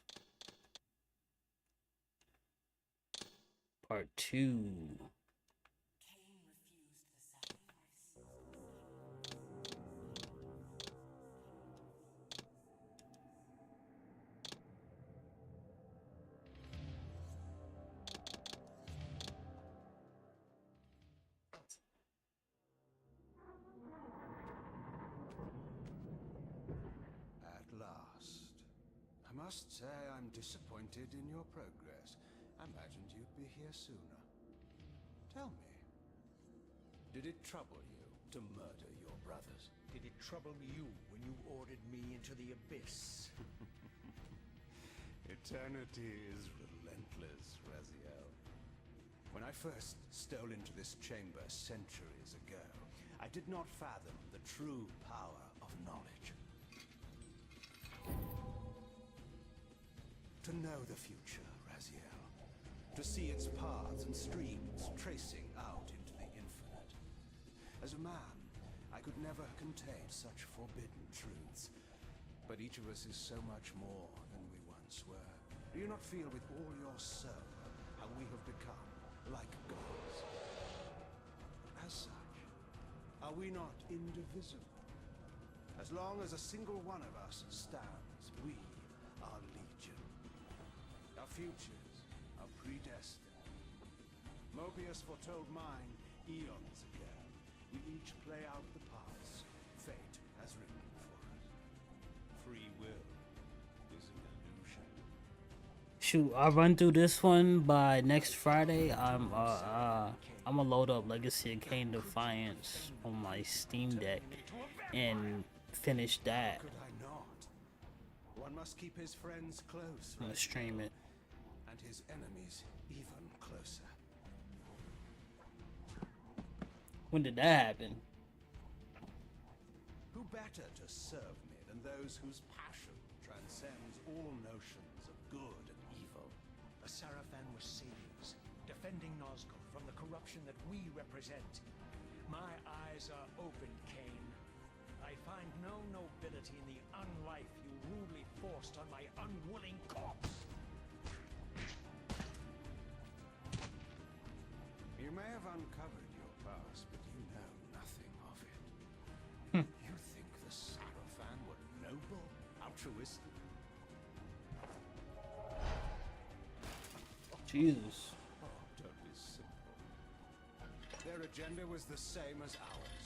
Part 2. At last. I must say I'm disappointed in your progress. I imagined you'd be here sooner. Tell me, did it trouble you to murder your brothers? Did it trouble you when you ordered me into the abyss? Eternity is relentless, Raziel. When I first stole into this chamber centuries ago, I did not fathom the true power of knowledge. To know the future, Raziel. To see its paths and streams tracing out into the infinite. As a man, I could never contain such forbidden truths. But each of us is so much more than we once were. Do you not feel with all your soul how we have become like gods? As such, are we not indivisible? As long as a single one of us stands, we are legion. Our futures are predestined. Mobius foretold mine eons ago. We each play out the parts fate has written for us. Free will is an illusion. Shoot, I'll run through this one by next Friday. I'm gonna load up Legacy of Kain Defiance on my Steam Deck and finish that. Could I not? One must keep his friends close, I'm gonna stream it. and his enemies even closer. When did that happen? Who better to serve me than those whose passion transcends all notions of good and evil? The Sarafan were saviors, defending Nosgoth from the corruption that we represent. My eyes are open, Kain. I find no nobility in the unlife you rudely forced on my unwilling corpse. You may have uncovered your past, but you know nothing of it. You think the Sarafan were noble, altruistic? Jesus. Oh, don't be simple. Their agenda was the same as ours.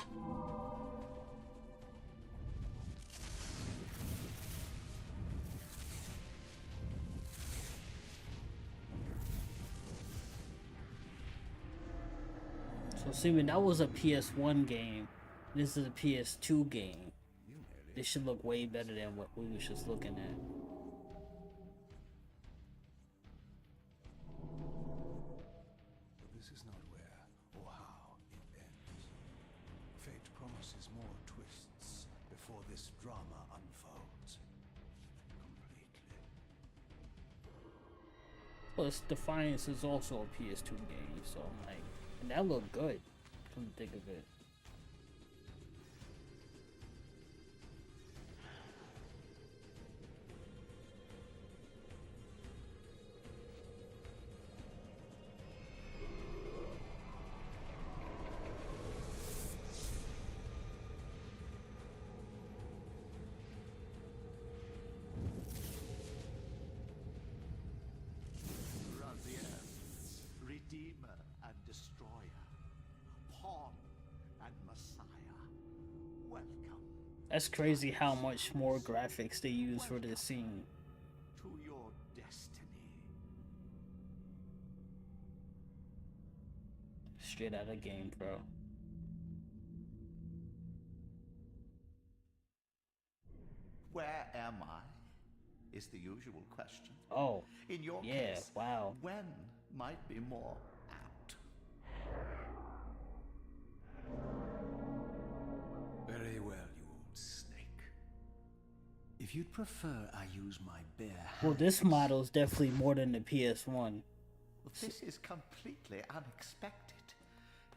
So assuming that was a PS1 game, this is a PS2 game. This should look way better than what we was just looking at. But this is not where or how it drama unfolds completely. Plus, Defiance is also a PS2 game, so I'm like, and that looked good. Come to think of it. Redeemer and Destroyer, Pawn and Messiah, welcome. That's crazy how much more graphics they use for this scene. To your destiny. Straight out of game, bro. Where am I? Is the usual question. Oh, In your yeah, case, wow. when might be more apt? Very well, you old snake. If you'd prefer I use my bare hands... Well, this model is definitely more than the PS1. This is completely unexpected.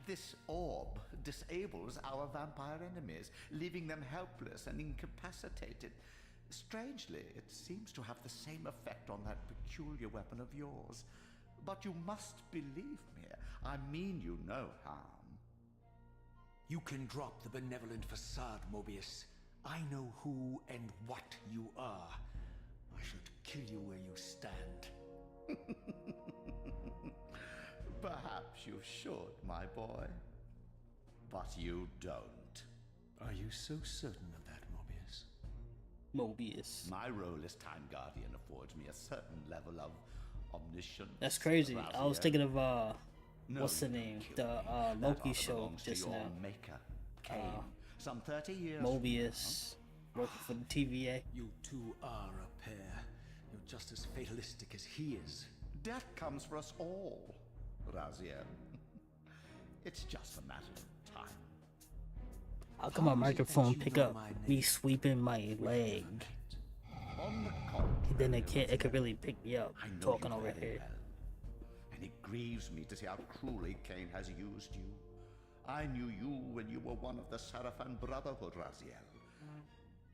This orb disables our vampire enemies, leaving them helpless and incapacitated. Strangely, it seems to have the same effect on that peculiar weapon of yours. But you must believe me. I mean you no harm. You can drop the benevolent facade, Mobius. I know who and what you are. I should kill you where you stand. Perhaps you should, my boy. But you don't. Are you so certain of that, Mobius? Mobius. My role as Time Guardian affords me a certain level of omniscience. That's crazy. I was thinking of No, what's the you name? kill The me. That Loki honor show belongs to just your now. Maker, Kain. Some 30 years. Mobius working for the TVA. You two are a pair. You're just as fatalistic as he is. Death comes for us all, Raziel. It's just a matter of time. How come my How is it that microphone you pick know up my me name? sweeping my leg? On the contrary, And then it could really pick me up I know talking you over very here. well, and it grieves me to see how cruelly Kain has used you. I knew you when you were one of the Sarafan Brotherhood, Raziel.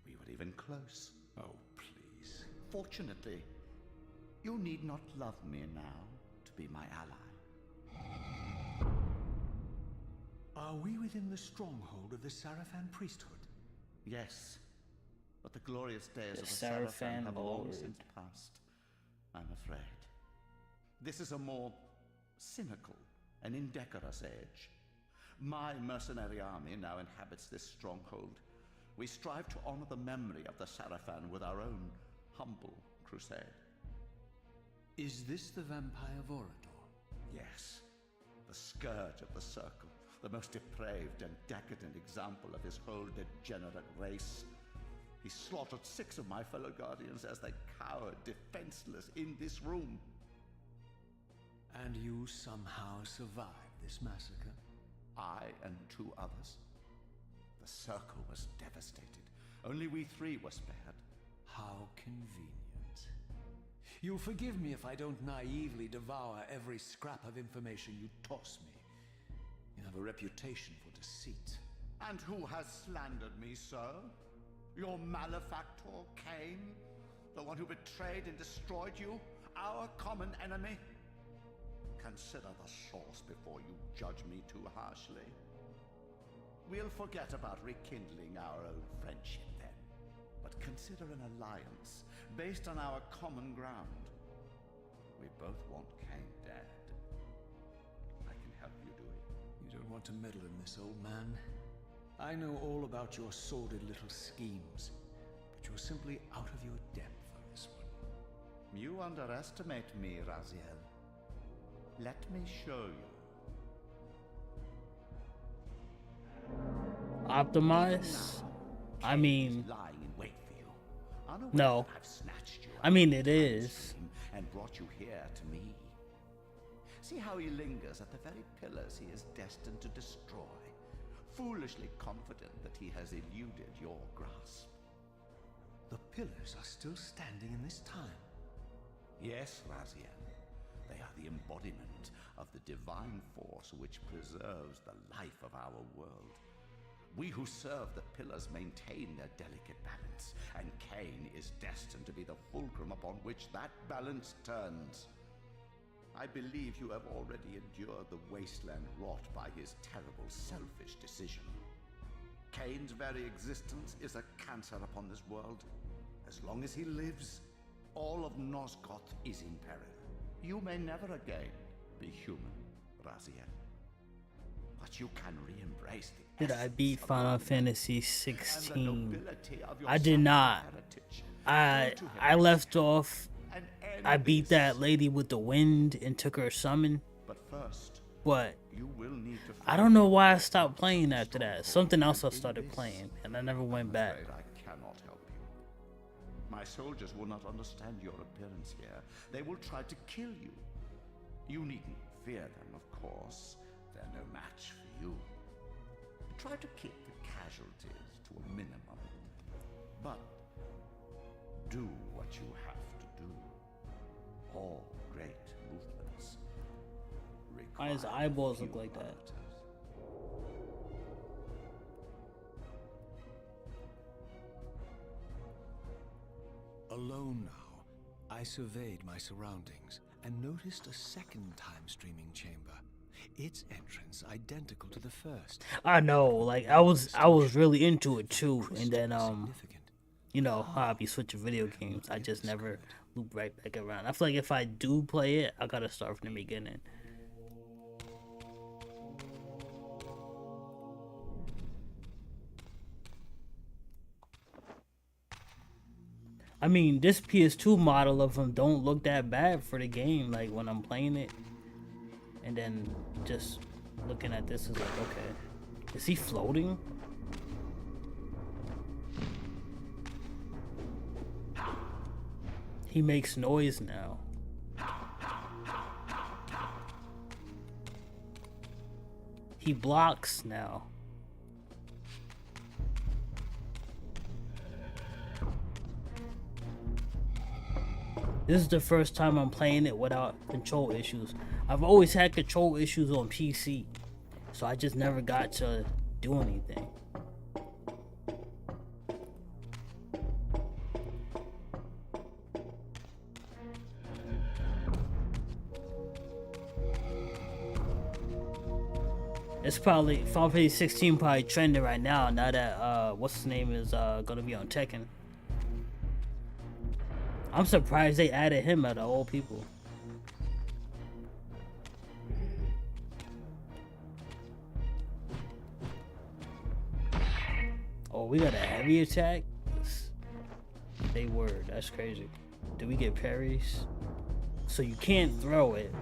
We were even close. Oh, please. Fortunately, you need not love me now to be my ally. Are we within the stronghold of the Sarafan priesthood? Yes, but the glorious days The of the Sarafan Sarafan have long Lord. since passed, I'm afraid. This is a more cynical and indecorous age. My mercenary army now inhabits this stronghold. We strive to honor the memory of the Sarafan with our own humble crusade. Is this the vampire Vorador? Yes, the scourge of the Circle, the most depraved and decadent example of his whole degenerate race. He slaughtered 6 of my fellow Guardians as they cowered defenseless in this room. And you somehow survived this massacre? I and 2 others. The Circle was devastated. Only we 3 were spared. How convenient. You'll forgive me if I don't naively devour every scrap of information you toss me. You have a reputation for deceit. And who has slandered me so? Your malefactor, Kain? The one who betrayed and destroyed you? Our common enemy? Consider the source before you judge me too harshly. We'll forget about rekindling our old friendship then, but consider an alliance based on our common ground. We both want Kain dead. I can help you do it. You don't want to meddle in this, old man. I know all about your sordid little schemes, but you're simply out of your depth for this one. You underestimate me, Raziel. Let me show you. Optimize? I mean, Lying in wait for you. Unaware no. that I've snatched you I out mean, of it the is. stream and brought you here to me. See how he lingers at the very pillars he is destined to destroy, foolishly confident that he has eluded your grasp. The pillars are still standing in this time. Yes, Raziel. They are the embodiment of the divine force which preserves the life of our world. We who serve the pillars maintain their delicate balance, and Kain is destined to be the fulcrum upon which that balance turns. I believe you have already endured the wasteland wrought by his terrible, selfish decision. Kain's very existence is a cancer upon this world. As long as he lives, all of Nosgoth is in peril. You may never again be human, Raziel. But you can re-embrace the Did I essence beat of Final life Fantasy and the 16? nobility of your I did not. heritage. I left off. And end I beat this. that lady with the wind and took her summon. But first, But you will need to I don't know why I stopped playing after that. Something else I started playing, and I never went back. I cannot help you. My soldiers will not understand your appearance here. They will try to kill you. You needn't fear them, of course. They're no match for you. Try to keep the casualties to a minimum. But do what you have to do. All great movements Why his require eyeballs few look like that? arbiters. Alone now, I surveyed my surroundings and noticed a second time-streaming chamber. Its entrance identical to the first. I know, like I was really into it too, and then Significant. you know how I be switching video games. I just never loop right back around. I feel like if I do play it, I gotta start from the beginning. I mean, this PS2 model of him don't look that bad for the game. Like when I'm playing it, and then just looking at this is like, okay, is he floating? He makes noise now. He blocks now. This is the first time I'm playing it without control issues. I've always had control issues on PC, so I just never got to do anything. It's probably Final Fantasy 16 probably trending right now that what's his name is gonna be on Tekken. I'm surprised they added him out of all people. Oh, we got a heavy attack? They were, that's crazy. Do we get parries? So you can't throw it.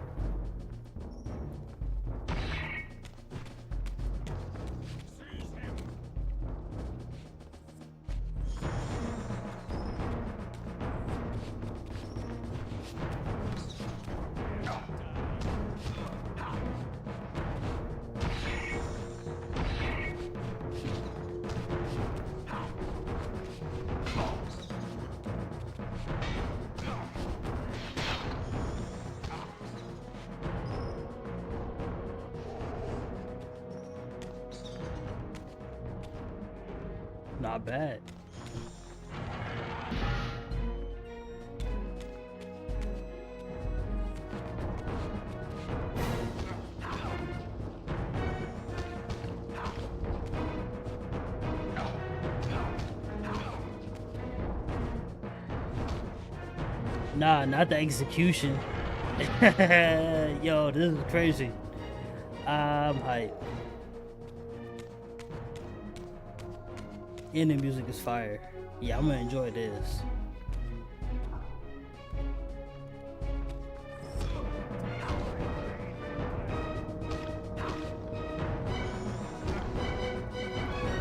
Not bad. Nah, not the execution. Yo, this is crazy. I'm hyped. And the music is fire. Yeah, I'm gonna enjoy this.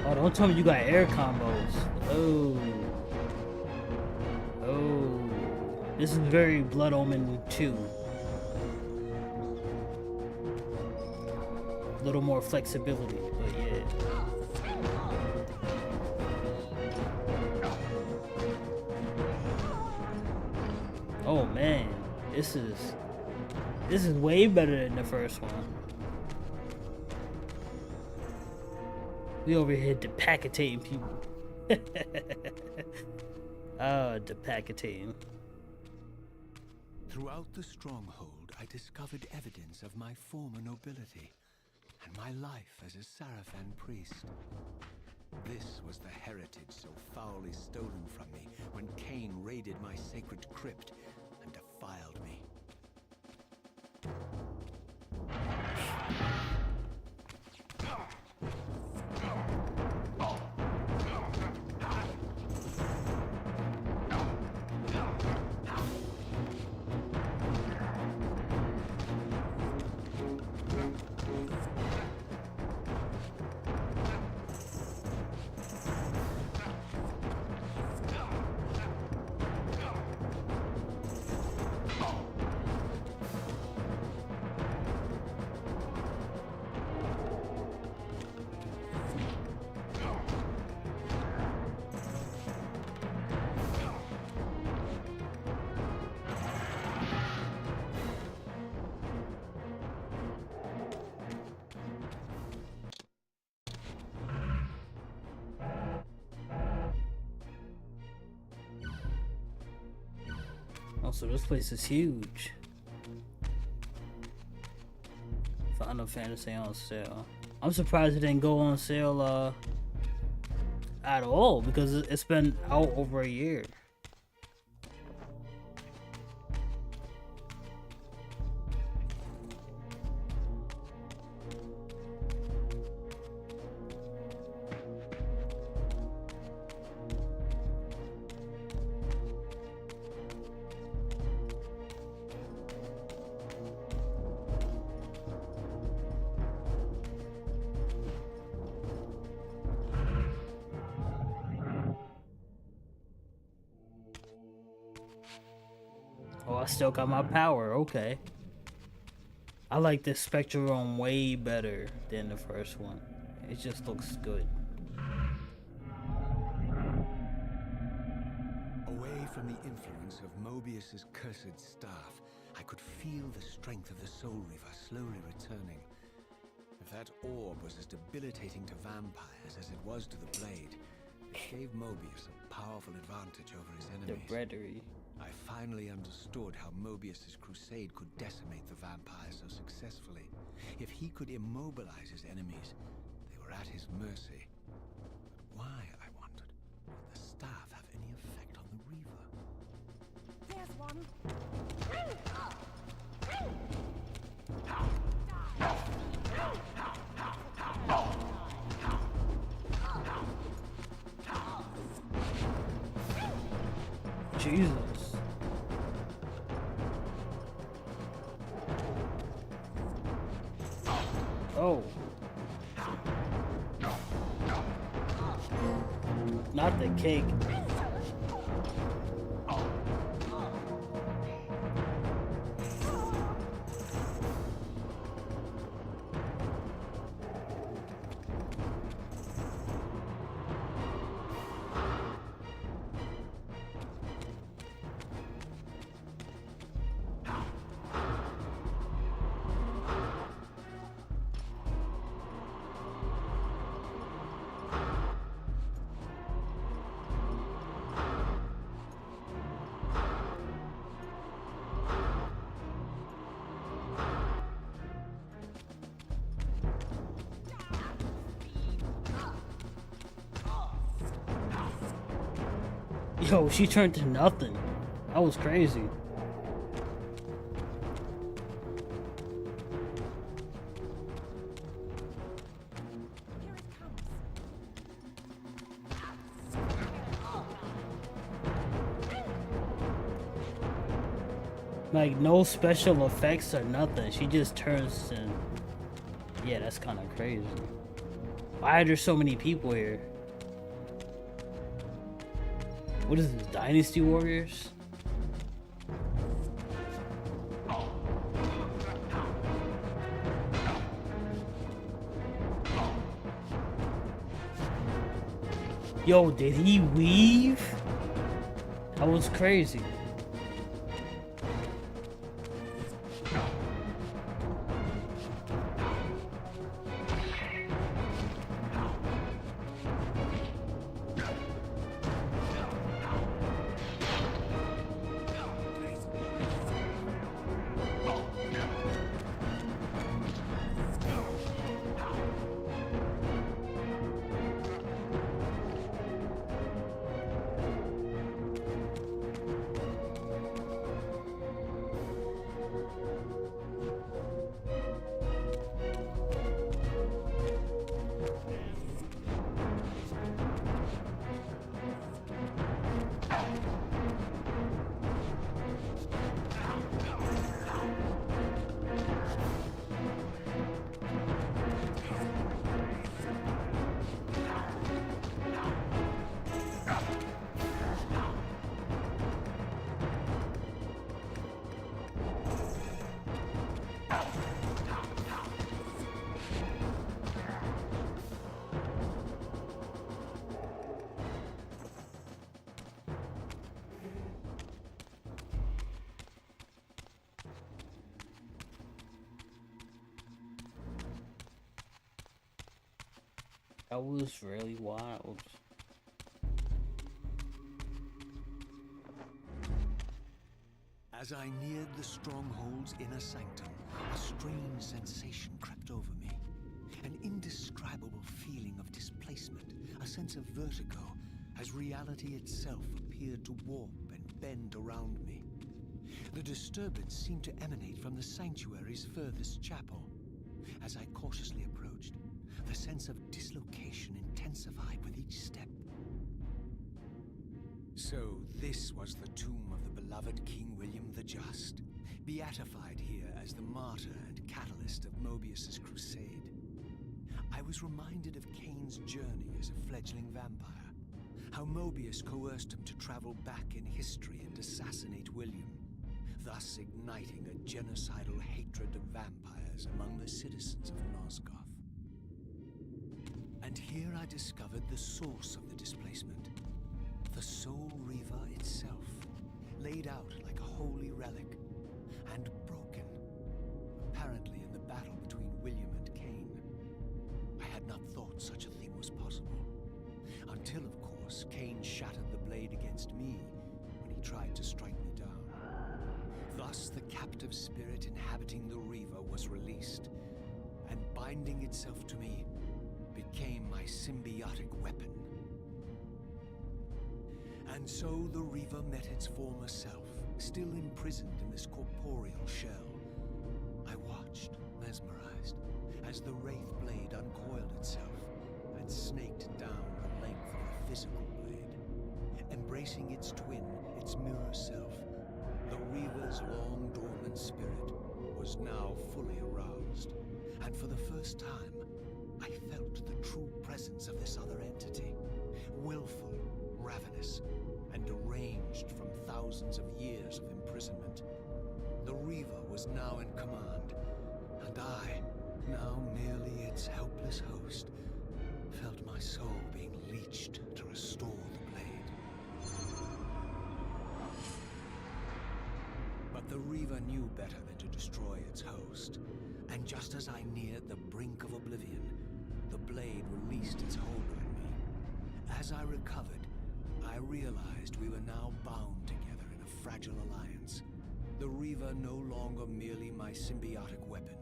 Oh, don't tell me you got air combos. Oh. Oh. This is very Blood Omen 2. A little more flexibility, but yeah. Oh man, this is way better than the first one. We over here decapitating people. Decapitating. Throughout the stronghold, I discovered evidence of my former nobility and my life as a Sarafan priest. This was the heritage so foully stolen from me when Kain raided my sacred crypt and defiled me. Also, this place is huge. Final Fantasy on sale. I'm surprised it didn't go on sale at all, because it's been out over a year. Oh, I still got my power, okay. I like this Spectrum way better than the first one. It just looks good. Away from the influence of Mobius's cursed staff, I could feel the strength of the Soul Reaver slowly returning. If that orb was as debilitating to vampires as it was to the blade, it gave Mobius a powerful advantage over his The enemies. breadery. I finally understood how Mobius's crusade could decimate the vampires so successfully. If he could immobilize his enemies, they were at his mercy. But why, I wondered, would the staff have any effect on the Reaver? There's one. Jesus. Oh. Not the cake. Yo, she turned to nothing. That was crazy. Here it comes. Like, no special effects or nothing. She just turns and... Yeah, that's kind of crazy. Why are there so many people here? What is this, Dynasty Warriors? Yo, did he weave? That was crazy. That was really wild. As I neared the stronghold's inner sanctum, a strange sensation crept over me. An indescribable feeling of displacement, a sense of vertigo, as reality itself appeared to warp and bend around me. The disturbance seemed to emanate from the sanctuary's furthest chapel. As I cautiously approached, the sense of dislocation intensified with each step. So this was the tomb of the beloved King William the Just, beatified here as the martyr and catalyst of Mobius's crusade. I was reminded of Kain's journey as a fledgling vampire, how Mobius coerced him to travel back in history and assassinate William, thus igniting a genocidal hatred of vampires among the citizens of Nosgoth. And here I discovered the source of the displacement. The Soul Reaver itself, laid out like a holy relic, and broken, apparently in the battle between William and Kain. I had not thought such a thing was possible, until, of course, Kain shattered the blade against me when he tried to strike me down. Thus, the captive spirit inhabiting the Reaver was released, and binding itself to me, became my symbiotic weapon. And so the Reaver met its former self, still imprisoned in this corporeal shell. I watched, mesmerized, as the Wraith blade uncoiled itself and snaked down the length of the physical blade. Embracing its twin, its mirror self, the Reaver's long-dormant spirit was now fully aroused. And for the first time, I felt the true presence of this other entity, willful, ravenous, and deranged from thousands of years of imprisonment. The Reaver was now in command, and I, now merely its helpless host, felt my soul being leached to restore the blade. But the Reaver knew better than to destroy its host, and just as I neared the brink of oblivion, the blade released its hold on me. As I recovered, I realized we were now bound together in a fragile alliance. The Reaver no longer merely my symbiotic weapon,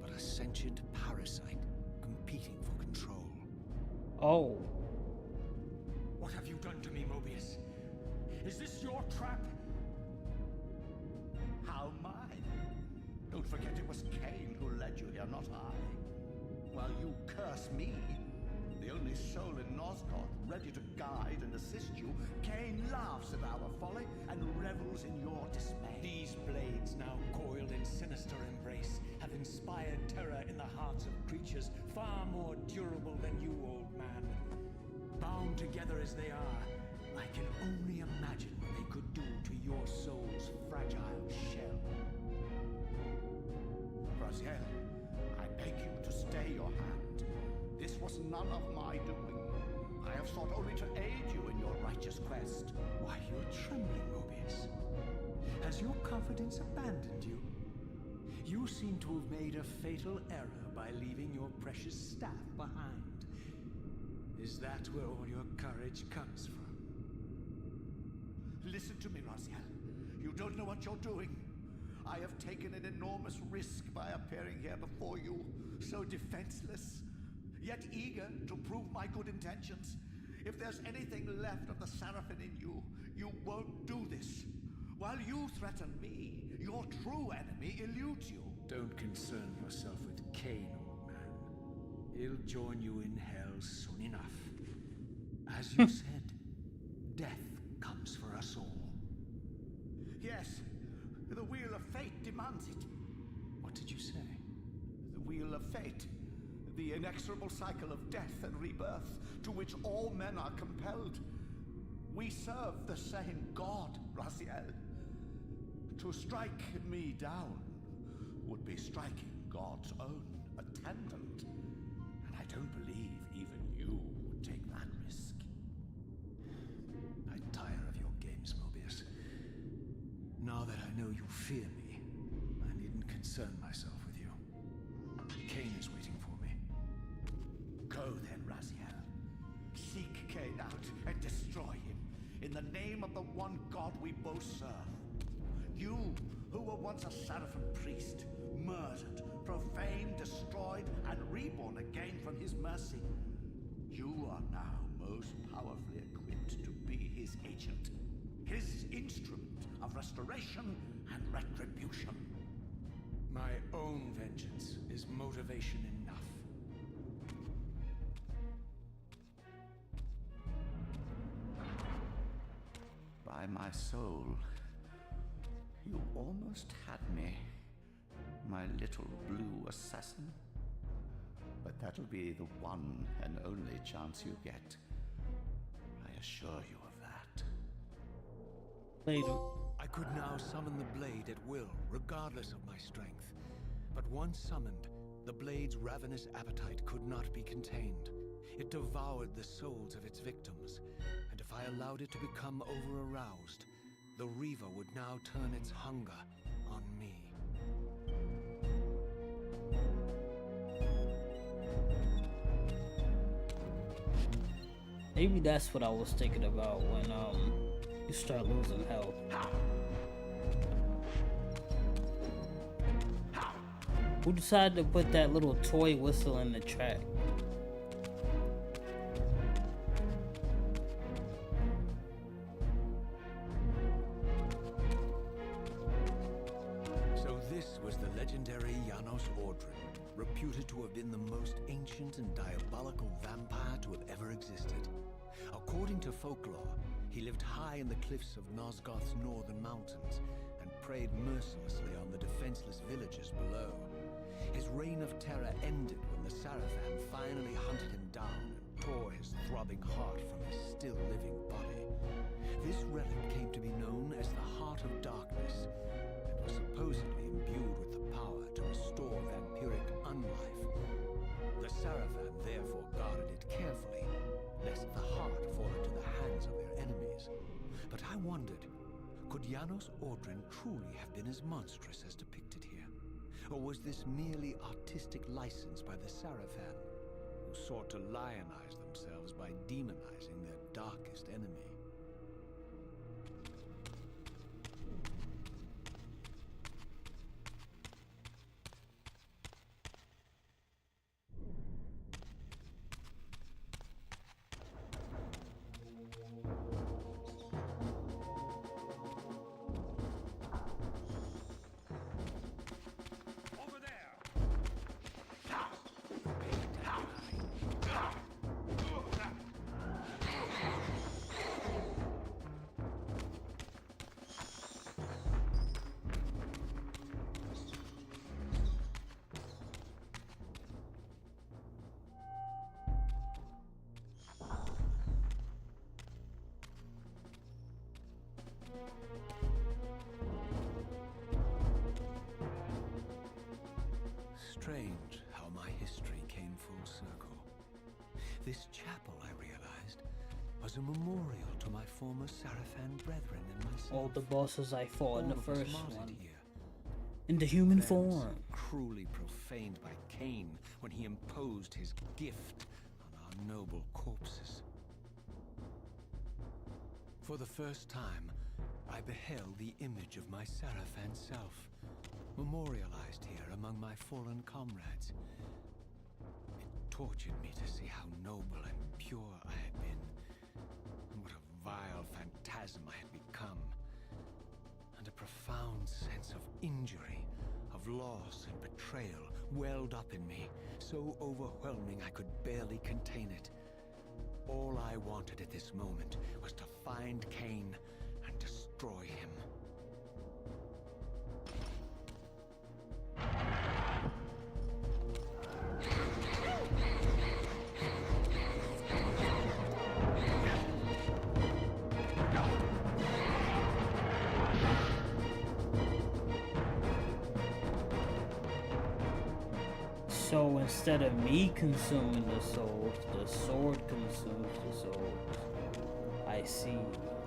but a sentient parasite competing for control. Oh. What have you done to me, Mobius? Is this your trap? How mine? Don't forget it was Kain who led you here, not I. While you curse me, the only soul in Nosgoth ready to guide and assist you, Kain laughs at our folly and revels in your dismay. These blades, now coiled in sinister embrace, have inspired terror in the hearts of creatures far more durable than you, old man. Bound together as they are, I can only imagine what they could do to your soul's fragile shell. Raziel, I beg you to stay your hand. This was none of my doing. I have sought only to aid you in your righteous quest. Why, you're trembling, Mobius. Has your confidence abandoned you? You seem to have made a fatal error by leaving your precious staff behind. Is that where all your courage comes from? Listen to me, Raziel. You don't know what you're doing. I have taken an enormous risk by appearing here before you, so defenseless, yet eager to prove my good intentions. If there's anything left of the Seraphim in you, you won't do this. While you threaten me, your true enemy eludes you. Don't concern yourself with Kain, old man. He'll join you in hell soon enough. As you said, death comes for us all. Yes, the Wheel of Fate demands it. What did you say? The Wheel of Fate. The inexorable cycle of death and rebirth to which all men are compelled. We serve the same God, Raziel. To strike me down would be striking God's own attendant. And I don't believe even you would take that risk. I tire of your games, Mobius. Now that I know you fear me, I needn't concern myself with you. Kain is waiting for me. Go then, Raziel. in the name of the one God we both serve. You, who were once a Seraphim priest, murdered, profaned, destroyed, and reborn again from his mercy. You are now most powerfully equipped to be his agent, his instrument of restoration and retribution. My own vengeance is motivation enough. By my soul, you almost had me, my little blue assassin. But that'll be the one and only chance you get. I assure you of that. Later. I could now summon the blade at will, regardless of my strength. But once summoned, the blade's ravenous appetite could not be contained. It devoured the souls of its victims, and if I allowed it to become over-aroused, the Reaver would now turn its hunger on me. Maybe that's what I was thinking about when you start losing health. Who decided to put that little toy whistle in the track? So this was the legendary Janos Ordrin, reputed to have been the most ancient and diabolical vampire to have ever existed. According to folklore, he lived high in the cliffs of Nosgoth's northern mountains and preyed mercilessly on the defenseless villagers below. His reign of terror ended when the Sarafan finally hunted him down and tore his throbbing heart from his still-living body. This relic came to be known as the Heart of Darkness and was supposedly imbued with the power to restore vampiric unlife. The Sarafan therefore guarded it carefully, lest the heart fall into the hands of their enemies. But I wondered, could Janos Ordrin truly have been as monstrous as depicted here? Or was this merely artistic license by the Sarafan, who sought to lionize themselves by demonizing their darkest enemy? Strange how my history came full circle. This chapel, I realized, was a memorial to my former Sarafan brethren and myself. All the bosses I fought in the All of us first martyred one. here. In the human Then form. so cruelly profaned by Kain when he imposed his gift on our noble corpses. For the first time, I beheld the image of my Sarafan self, memorialized here among my fallen comrades. It tortured me to see how noble and pure I had been, and what a vile phantasm I had become. And a profound sense of injury, of loss and betrayal welled up in me, so overwhelming I could barely contain it. All I wanted at this moment was to find Kain and destroy him. So instead of me consuming the souls, the sword consumes the souls. I see,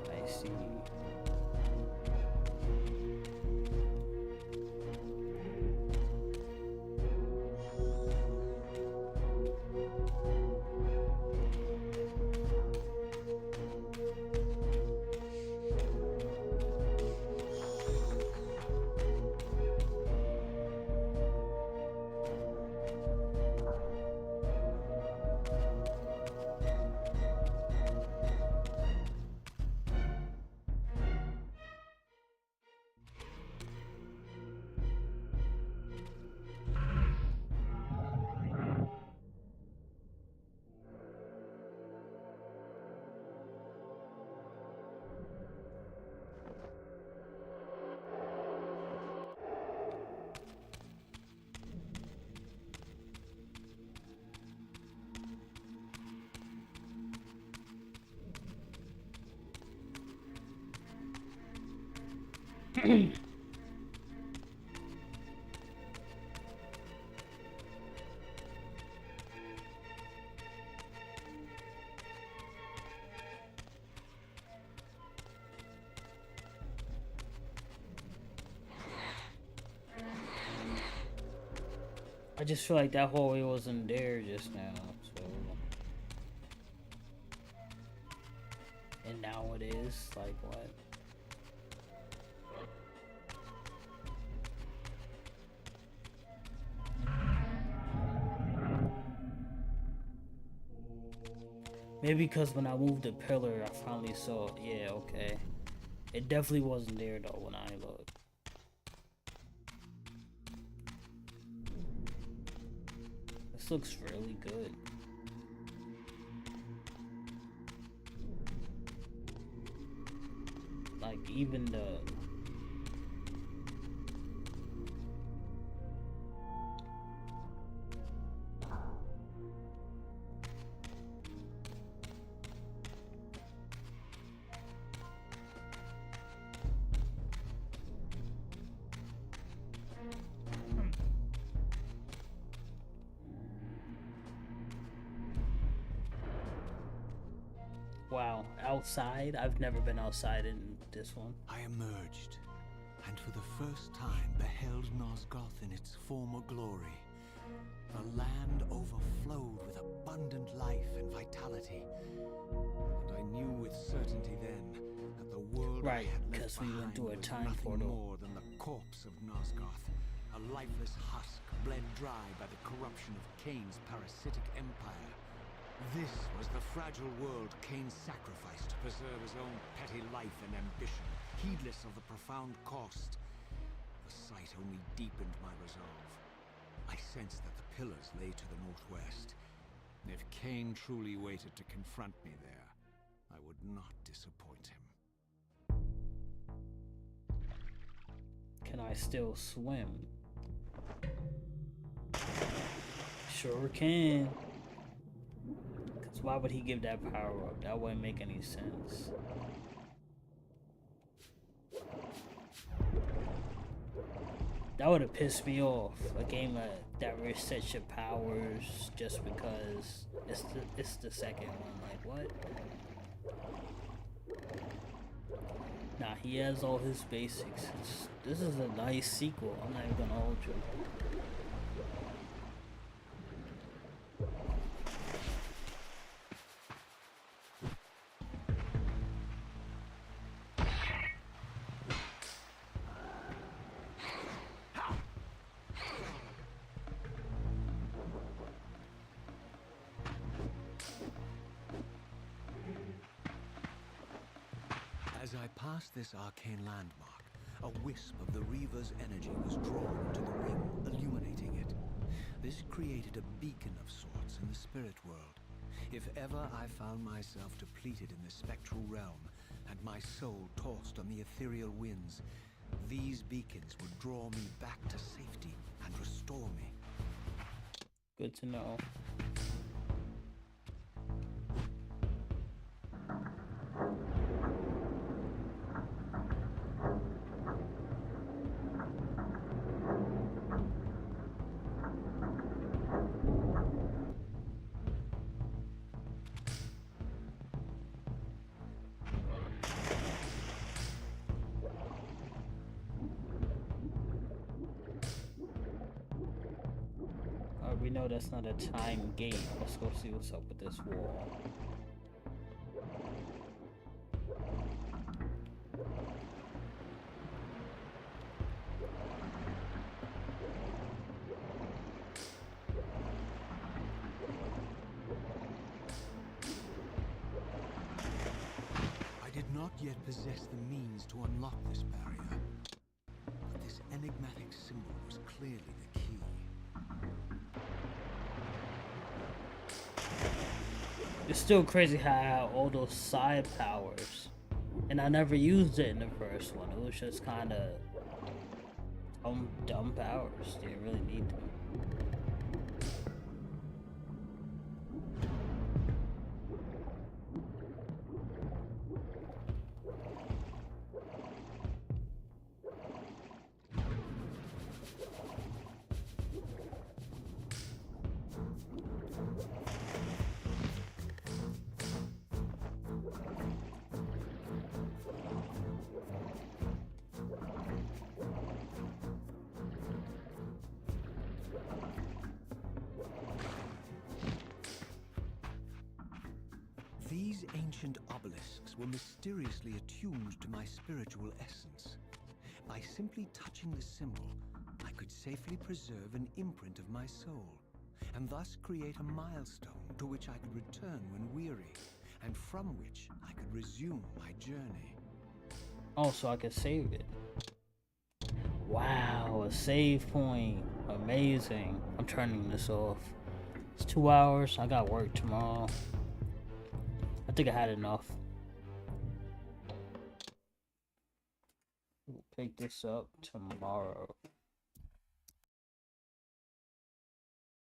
I see. I just feel like that hallway wasn't there just now, so. And now it is, like what? Maybe because when I moved the pillar, I finally saw it. Yeah, okay. It definitely wasn't there though when I looked. This looks really good. Like even the wow, outside? I've never been outside in this one. I emerged, and for the first time beheld Nosgoth in its former glory. The land overflowed with abundant life and vitality, and I knew with certainty then that the world Right, I had left 'cause we went behind through a was time nothing portal. more than the corpse of Nosgoth, a lifeless husk bled dry by the corruption of Kain's parasitic empire. This was the fragile world Kain sacrificed to preserve his own petty life and ambition, heedless of the profound cost. The sight only deepened my resolve. I sensed that the pillars lay to the northwest. If Kain truly waited to confront me there, I would not disappoint him. Can I still swim? Sure can. Cause why would he give that power up? That wouldn't make any sense. That would have pissed me off. A game that resets your powers just because it's the second one. Like what? Nah, he has all his basics. This is a nice sequel. I'm not even gonna hold you. As I passed this arcane landmark, a wisp of the Reaver's energy was drawn into the ring, illuminating it. This created a beacon of sorts in the spirit world. If ever I found myself depleted in the spectral realm, and my soul tossed on the ethereal winds, these beacons would draw me back to safety and restore me. Good to know. We know that's not a time gate. Let's go see what's up with this wall. I did not yet possess the means to unlock this barrier, but this enigmatic symbol was clearly the key. It's still crazy how I had all those side powers, and I never used it in the first one. It was just kind of dumb powers. Didn't really need them. ancient obelisks were mysteriously attuned to my spiritual essence. By simply touching the symbol, I could safely preserve an imprint of my soul, and thus create a milestone to which I could return when weary, and from which I could resume my journey. Oh, so I can save it. Wow, a save point. Amazing. I'm turning this off. It's 2 hours. I got work tomorrow. I think I had enough. We'll pick this up tomorrow.